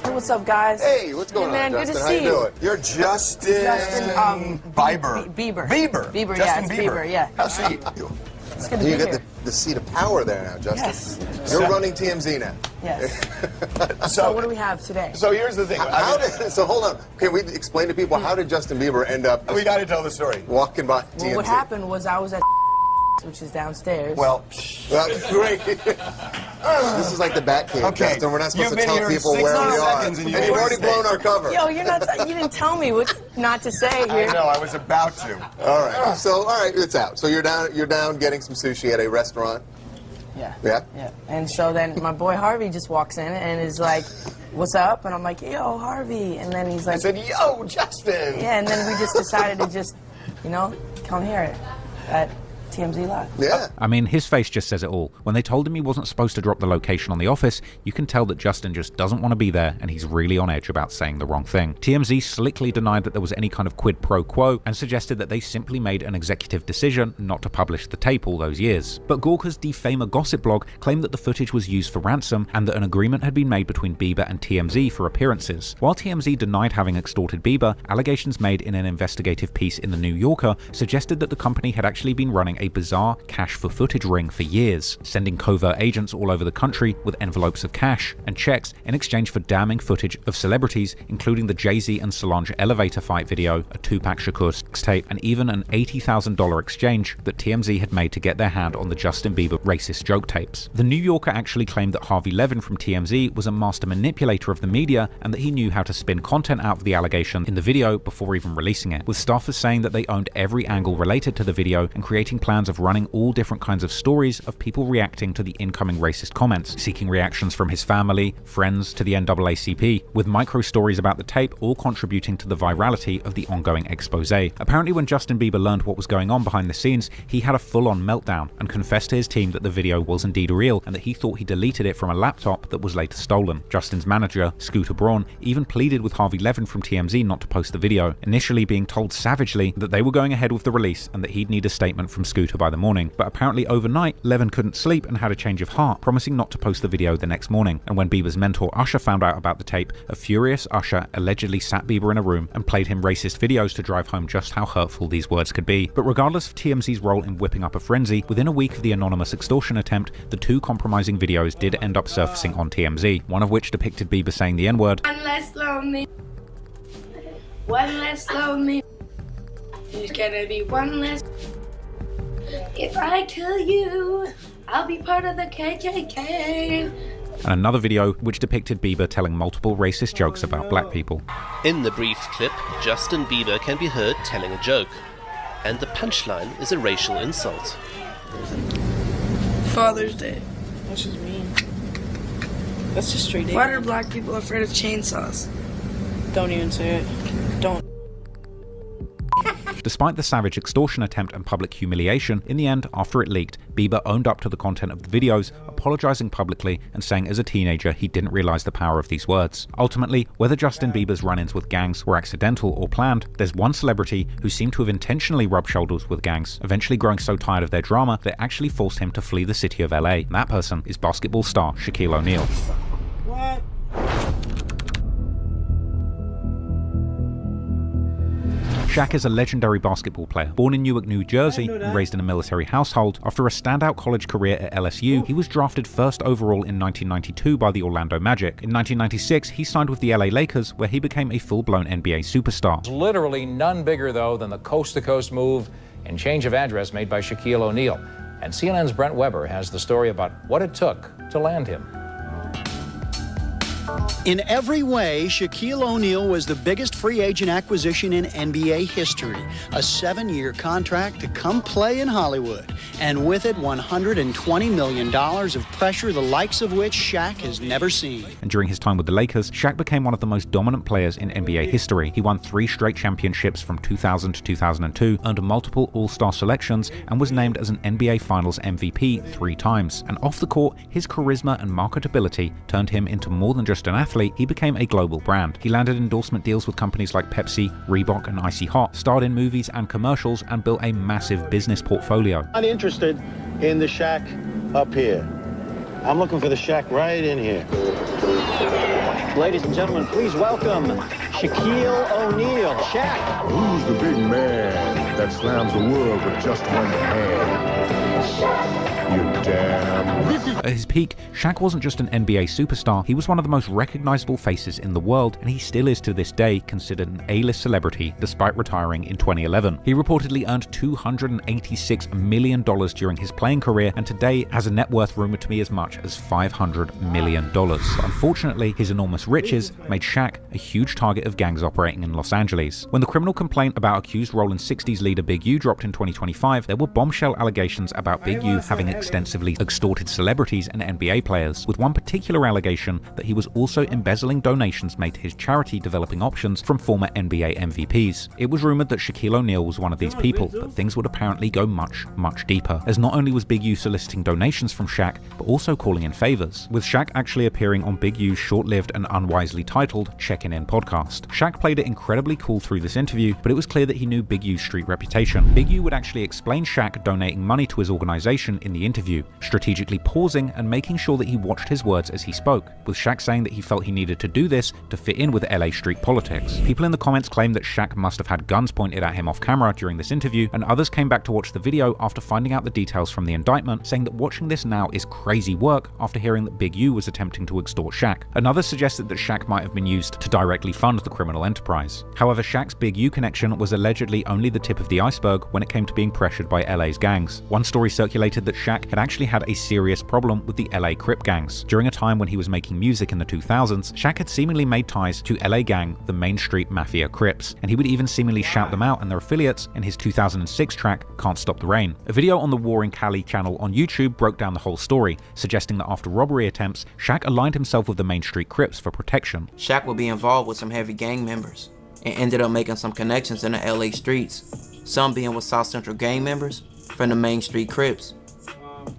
Hey, what's up, guys? Hey, what's going man, on, Justin? Good to How see you doing? You're Justin Bieber. Bieber, Yeah, Justin it's Bieber. Yeah. How's he? It's good to be You here. get the seat of power there now, Justin. Yes. You're running TMZ now. Yes. So what do we have today? So here's the thing. So hold on. Can we explain to people how did Justin Bieber end up? We got to tell the story. Walking by TMZ. Well, what happened was I was at which is downstairs. Well, great. This is like the Batcave, Justin. We're not supposed to tell people where we are. And you've already blown our cover. Yo, you didn't tell me what not to say here. I know, I was about to. All right. So, all right, it's out. So you're down getting some sushi at a restaurant. Yeah. Yeah? Yeah. And so then my boy Harvey just walks in and is like, what's up? And I'm like, yo, Harvey. And then he's like... I said, yo, Justin! Yeah, and then we just decided to just, you know, come here at TMZ Live. Yeah. I mean, his face just says it all. When they told him he wasn't supposed to drop the location on The Office, you can tell that Justin just doesn't want to be there, and he's really on edge about saying the wrong thing. TMZ slickly denied that there was any kind of quid pro quo, and suggested that they simply made an executive decision not to publish the tape all those years. But Gorka's Defamer Gossip blog claimed that the footage was used for ransom, and that an agreement had been made between Bieber and TMZ for appearances. While TMZ denied having extorted Bieber, allegations made in an investigative piece in The New Yorker suggested that the company had actually been running a bizarre cash for footage ring for years, sending covert agents all over the country with envelopes of cash and checks in exchange for damning footage of celebrities, including the Jay-Z and Solange elevator fight video, a Tupac Shakur tape, and even an $80,000 exchange that TMZ had made to get their hand on the Justin Bieber racist joke tapes. The New Yorker actually claimed that Harvey Levin from TMZ was a master manipulator of the media, and that he knew how to spin content out of the allegation in the video before even releasing it, with staffers saying that they owned every angle related to the video and creating plans of running all different kinds of stories of people reacting to the incoming racist comments, seeking reactions from his family, friends, to the NAACP, with micro stories about the tape all contributing to the virality of the ongoing expose. Apparently when Justin Bieber learned what was going on behind the scenes, he had a full-on meltdown and confessed to his team that the video was indeed real and that he thought he deleted it from a laptop that was later stolen. Justin's manager, Scooter Braun, even pleaded with Harvey Levin from TMZ not to post the video, initially being told savagely that they were going ahead with the release and that he'd need a statement from Scooter by the morning. But apparently overnight, Levin couldn't sleep and had a change of heart, promising not to post the video the next morning. And when Bieber's mentor Usher found out about the tape, a furious Usher allegedly sat Bieber in a room and played him racist videos to drive home just how hurtful these words could be. But regardless of TMZ's role in whipping up a frenzy, within a week of the anonymous extortion attempt, the two compromising videos did end up surfacing on TMZ, one of which depicted Bieber saying the N-word. One less lonely. One less lonely. There's gonna be one less. If I kill you, I'll be part of the KKK. And another video which depicted Bieber telling multiple racist jokes about black people. In the brief clip, Justin Bieber can be heard telling a joke, and the punchline is a racial insult. Father's Day. What's his mean? That's just straight. Why are black people afraid of chainsaws? Don't even say it. Don't. Despite the savage extortion attempt and public humiliation, in the end, after it leaked, Bieber owned up to the content of the videos, apologizing publicly and saying as a teenager he didn't realize the power of these words. Ultimately, whether Justin Bieber's run-ins with gangs were accidental or planned, there's one celebrity who seemed to have intentionally rubbed shoulders with gangs, eventually growing so tired of their drama that it actually forced him to flee the city of LA. And that person is basketball star Shaquille O'Neal. What? Shaq is a legendary basketball player. Born in Newark, New Jersey, and raised in a military household, after a standout college career at LSU, he was drafted first overall in 1992 by the Orlando Magic. In 1996, he signed with the LA Lakers, where he became a full-blown NBA superstar. Literally none bigger, though, than the coast-to-coast move and change of address made by Shaquille O'Neal. And CNN's Brent Weber has the story about what it took to land him. In every way, Shaquille O'Neal was the biggest free agent acquisition in NBA history. A 7-year contract to come play in Hollywood. And with it, $120 million of pressure, the likes of which Shaq has never seen. And during his time with the Lakers, Shaq became one of the most dominant players in NBA history. He won 3 straight championships from 2000 to 2002, earned multiple All-Star selections, and was named as an NBA Finals MVP 3 times. And off the court, his charisma and marketability turned him into more than just an athlete. He became a global brand. He landed endorsement deals with companies like Pepsi, Reebok, and Icy Hot, starred in movies and commercials, and built a massive business portfolio. I'm interested in the Shaq up here. I'm looking for the Shaq right in here. Ladies and gentlemen, please welcome Shaquille O'Neal. Shaq. Who's the big man that slams the world with just one hand? You damn. At his peak, Shaq wasn't just an NBA superstar, he was one of the most recognizable faces in the world, and he still is to this day considered an A-list celebrity despite retiring in 2011. He reportedly earned $286 million during his playing career, and today has a net worth rumored to be as much as $500 million. Unfortunately, his enormous riches made Shaq a huge target of gangs operating in Los Angeles. When the criminal complaint about accused Rolling 60s leader Big U dropped in 2025, there were bombshell allegations about Big U having extensively extorted celebrities and NBA players, with one particular allegation that he was also embezzling donations made to his charity Developing Options from former NBA MVPs. It was rumored that Shaquille O'Neal was one of these people, but things would apparently go much, much deeper, as not only was Big U soliciting donations from Shaq, but also calling in favors, with Shaq actually appearing on Big U's short-lived and unwisely titled Checkin' In podcast. Shaq played it incredibly cool through this interview, but it was clear that he knew Big U's street reputation. Big U would actually explain Shaq donating money to his organization in the interview, strategically pausing and making sure that he watched his words as he spoke, with Shaq saying that he felt he needed to do this to fit in with LA street politics. People in the comments claimed that Shaq must have had guns pointed at him off camera during this interview, and others came back to watch the video after finding out the details from the indictment, saying that watching this now is crazy work after hearing that Big U was attempting to extort Shaq. Another suggested that Shaq might have been used to directly fund the criminal enterprise. However, Shaq's Big U connection was allegedly only the tip of the iceberg when it came to being pressured by LA's gangs. One story circulated that Shaq had actually had a serious problem with the LA Crip gangs. During a time when he was making music in the 2000s, Shaq had seemingly made ties to LA gang, the Main Street Mafia Crips, and he would even seemingly shout them out and their affiliates in his 2006 track Can't Stop the Rain. A video on the War in Cali channel on YouTube broke down the whole story, suggesting that after robbery attempts, Shaq aligned himself with the Main Street Crips for protection. Shaq would be involved with some heavy gang members and ended up making some connections in the LA streets, some being with South Central gang members from the Main Street Crips.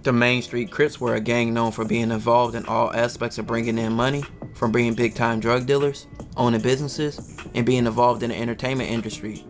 The Main Street Crips were a gang known for being involved in all aspects of bringing in money, from being big-time drug dealers, owning businesses, and being involved in the entertainment industry.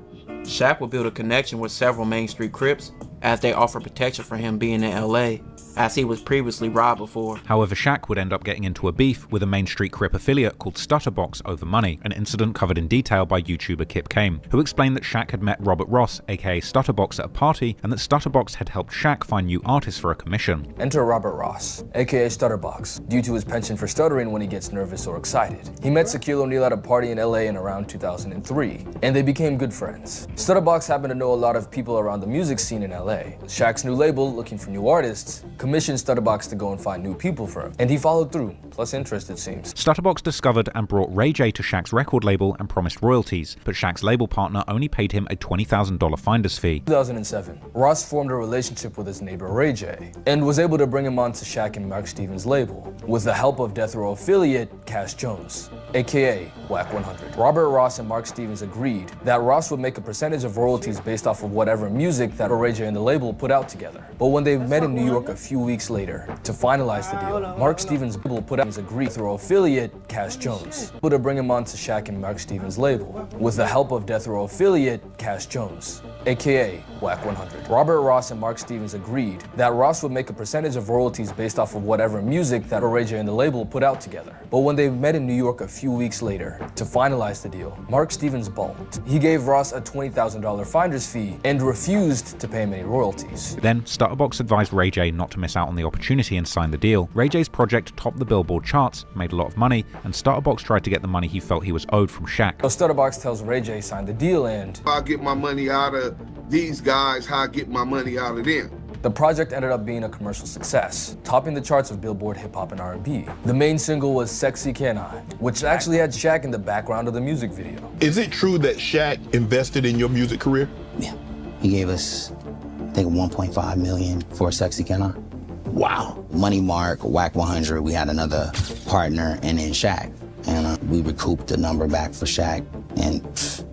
Shaq would build a connection with several Main Street Crips as they offered protection for him being in LA, as he was previously robbed before. However, Shaq would end up getting into a beef with a Main Street Crip affiliate called Stutterbox over money, an incident covered in detail by YouTuber Kip Kame, who explained that Shaq had met Robert Ross, aka Stutterbox, at a party, and that Stutterbox had helped Shaq find new artists for a commission. Enter Robert Ross, aka Stutterbox, due to his penchant for stuttering when he gets nervous or excited. He met Shaquille O'Neal at a party in LA in around 2003, and they became good friends. Stutterbox happened to know a lot of people around the music scene in LA. Shaq's new label, looking for new artists, commissioned Stutterbox to go and find new people for him, and he followed through, plus interest it seems. Stutterbox discovered and brought Ray J to Shaq's record label and promised royalties, but Shaq's label partner only paid him a $20,000 finder's fee. 2007, Ross formed a relationship with his neighbor Ray J, and was able to bring him onto Shaq and Mark Stevens' label, with the help of Death Row affiliate Cash Jones, aka Wack 100. Robert Ross and Mark Stevens agreed that Ross would make a percentage of royalties based off of whatever music that Ray J and the label put out together. But when they met in New York a few weeks later to finalize the deal, Mark Stevens' label put out his agreed through affiliate Cash Jones, able to bring him onto Shaq and Mark Stevens' label, with the help of Death Row affiliate Cash Jones, aka Wack 100. Robert Ross and Mark Stevens agreed that Ross would make a percentage of royalties based off of whatever music that Ray J and the label put out together. But when they met in New York a few weeks later to finalize the deal, Mark Stevens balked. He gave Ross a $20,000 finder's fee and refused to pay him any royalties. Then, Stutterbox advised Ray J not to miss out on the opportunity and sign the deal. Ray J's project topped the Billboard charts, made a lot of money, and Stutterbox tried to get the money he felt he was owed from Shaq. So Stutterbox tells Ray J sign the deal, and I get my money out of these guys, how I get my money out of them. The project ended up being a commercial success, topping the charts of Billboard Hip Hop and R&B. The main single was Sexy Can I, which actually had Shaq in the background of the music video. Is it true that Shaq invested in your music career? Yeah, he gave us, I think, $1.5 million for Sexy Can I. Wow. Money Mark, Wack 100, we had another partner, and then Shaq. And we recouped the number back for Shaq in,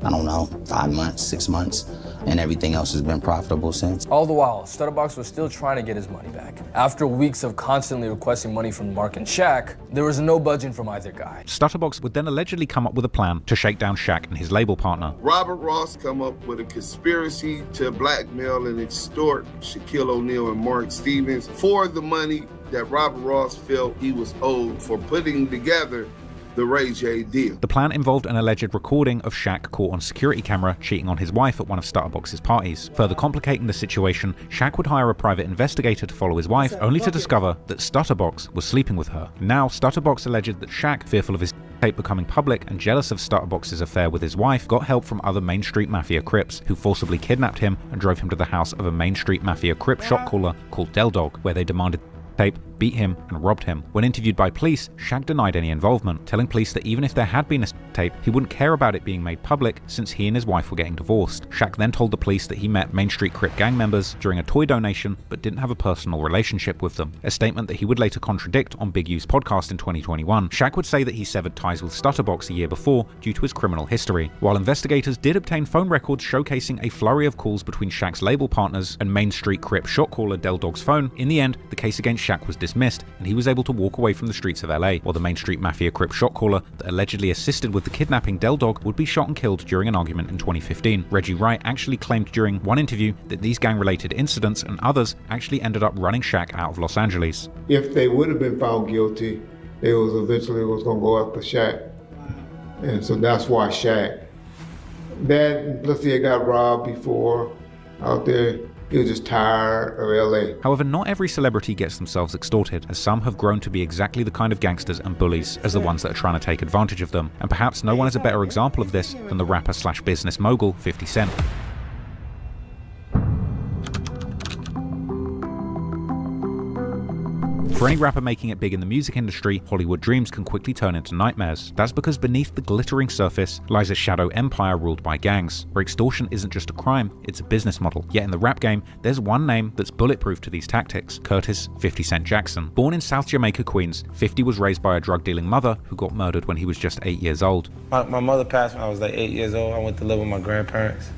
I don't know, 5 months, 6 months, and everything else has been profitable since. All the while, Stutterbox was still trying to get his money back. After weeks of constantly requesting money from Mark and Shaq, there was no budging from either guy. Stutterbox would then allegedly come up with a plan to shake down Shaq and his label partner. Robert Ross come up with a conspiracy to blackmail and extort Shaquille O'Neal and Mark Stevens for the money that Robert Ross felt he was owed for putting together the Ray J deal. The plan involved an alleged recording of Shaq caught on security camera cheating on his wife at one of Stutterbox's parties. Further complicating the situation, Shaq would hire a private investigator to follow his wife, only to discover that Stutterbox was sleeping with her. Now, Stutterbox alleged that Shaq, fearful of his tape becoming public and jealous of Stutterbox's affair with his wife, got help from other Main Street Mafia Crips, who forcibly kidnapped him and drove him to the house of a Main Street Mafia Crip shot caller called Del Dog, where they demanded tape beat him, and robbed him. When interviewed by police, Shaq denied any involvement, telling police that even if there had been a tape, he wouldn't care about it being made public since he and his wife were getting divorced. Shaq then told the police that he met Main Street Crip gang members during a toy donation but didn't have a personal relationship with them, a statement that he would later contradict on Big U's podcast in 2021. Shaq would say that he severed ties with Stutterbox a year before due to his criminal history. While investigators did obtain phone records showcasing a flurry of calls between Shaq's label partners and Main Street Crip shot caller Del Dog's phone, in the end, the case against Shaq was dismissed and he was able to walk away from the streets of LA, while the Main Street Mafia Crip shot caller that allegedly assisted with the kidnapping Del Dog would be shot and killed during an argument in 2015. Reggie Wright actually claimed during one interview that these gang-related incidents and others actually ended up running Shaq out of Los Angeles. If they would have been found guilty, they was eventually going to go after Shaq. And so that's why Shaq. Then, let's say, got robbed before out there. He was just tired of LA. However, not every celebrity gets themselves extorted, as some have grown to be exactly the kind of gangsters and bullies as the ones that are trying to take advantage of them. And perhaps no one is a better example of this than the rapper/business mogul 50 Cent. For any rapper making it big in the music industry, Hollywood dreams can quickly turn into nightmares. That's because beneath the glittering surface lies a shadow empire ruled by gangs, where extortion isn't just a crime, it's a business model. Yet in the rap game, there's one name that's bulletproof to these tactics: Curtis 50 Cent Jackson. Born in South Jamaica, Queens, 50 was raised by a drug-dealing mother who got murdered when he was just 8 years old. My mother passed when I was like 8 years old. I went to live with my grandparents.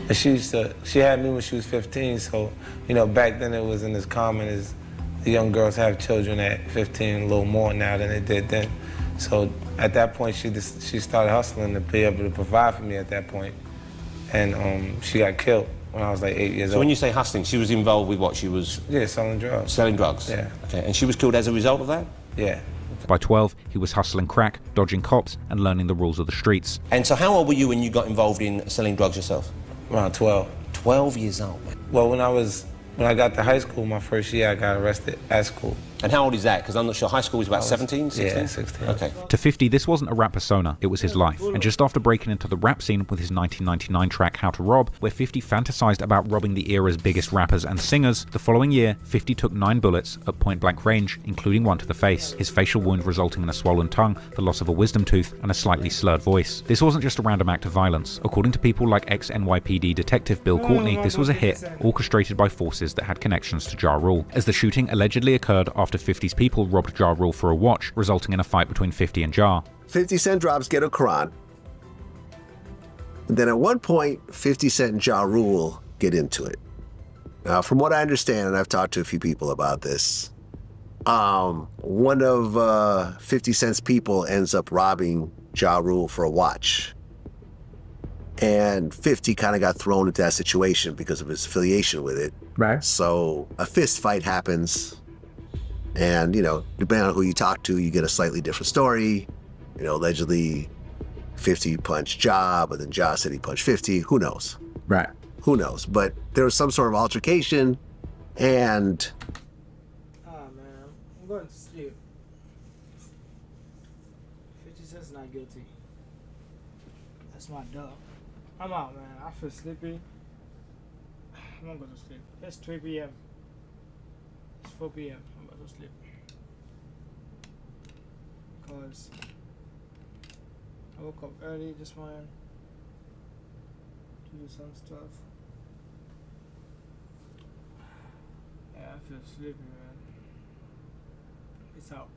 And she had me when she was 15, so, you know, back then it wasn't as common as the young girls have children at 15, a little more now than they did then. So at that point, she started hustling to be able to provide for me at that point. And she got killed when I was like 8 years old. So when you say hustling, she was involved with what? She was... Yeah, selling drugs. Selling drugs? Yeah. Okay, and she was killed as a result of that? Yeah. By 12, he was hustling crack, dodging cops, and learning the rules of the streets. And so how old were you when you got involved in selling drugs yourself? Around 12. 12 years old. Well, when I got to high school, my first year, I got arrested at school. And how old is that? Because I'm not sure. High school was about 17, 16? Yeah, 16. Okay. To 50, this wasn't a rap persona, it was his life. And just after breaking into the rap scene with his 1999 track How to Rob, where 50 fantasized about robbing the era's biggest rappers and singers, the following year, 50 took 9 bullets at point-blank range, including one to the face, his facial wound resulting in a swollen tongue, the loss of a wisdom tooth, and a slightly slurred voice. This wasn't just a random act of violence. According to people like ex-NYPD detective Bill Courtney, this was a hit orchestrated by forces that had connections to Ja Rule, as the shooting allegedly occurred after 50's people robbed Ja Rule for a watch, resulting in a fight between 50 and Ja. 50 Cent drops Ghetto Quran. And then at one point, 50 Cent and Ja Rule get into it. Now, from what I understand, and I've talked to a few people about this, one of 50 Cent's people ends up robbing Ja Rule for a watch. And 50 kind of got thrown into that situation because of his affiliation with it. Right. So a fist fight happens. And, you know, depending on who you talk to, you get a slightly different story. You know, allegedly 50 punched Ja, but then Ja said he punched 50. Who knows? Right. Who knows? But there was some sort of altercation, and... Ah, man, I'm going to sleep. 50 Cent's not guilty. That's my dog. I'm out, man. I feel sleepy. I'm gonna go to sleep. It's 3 p.m. It's 4 p.m. I'm about to sleep. Because I woke up early this morning to do some stuff. Yeah, I feel sleepy, man. Peace out.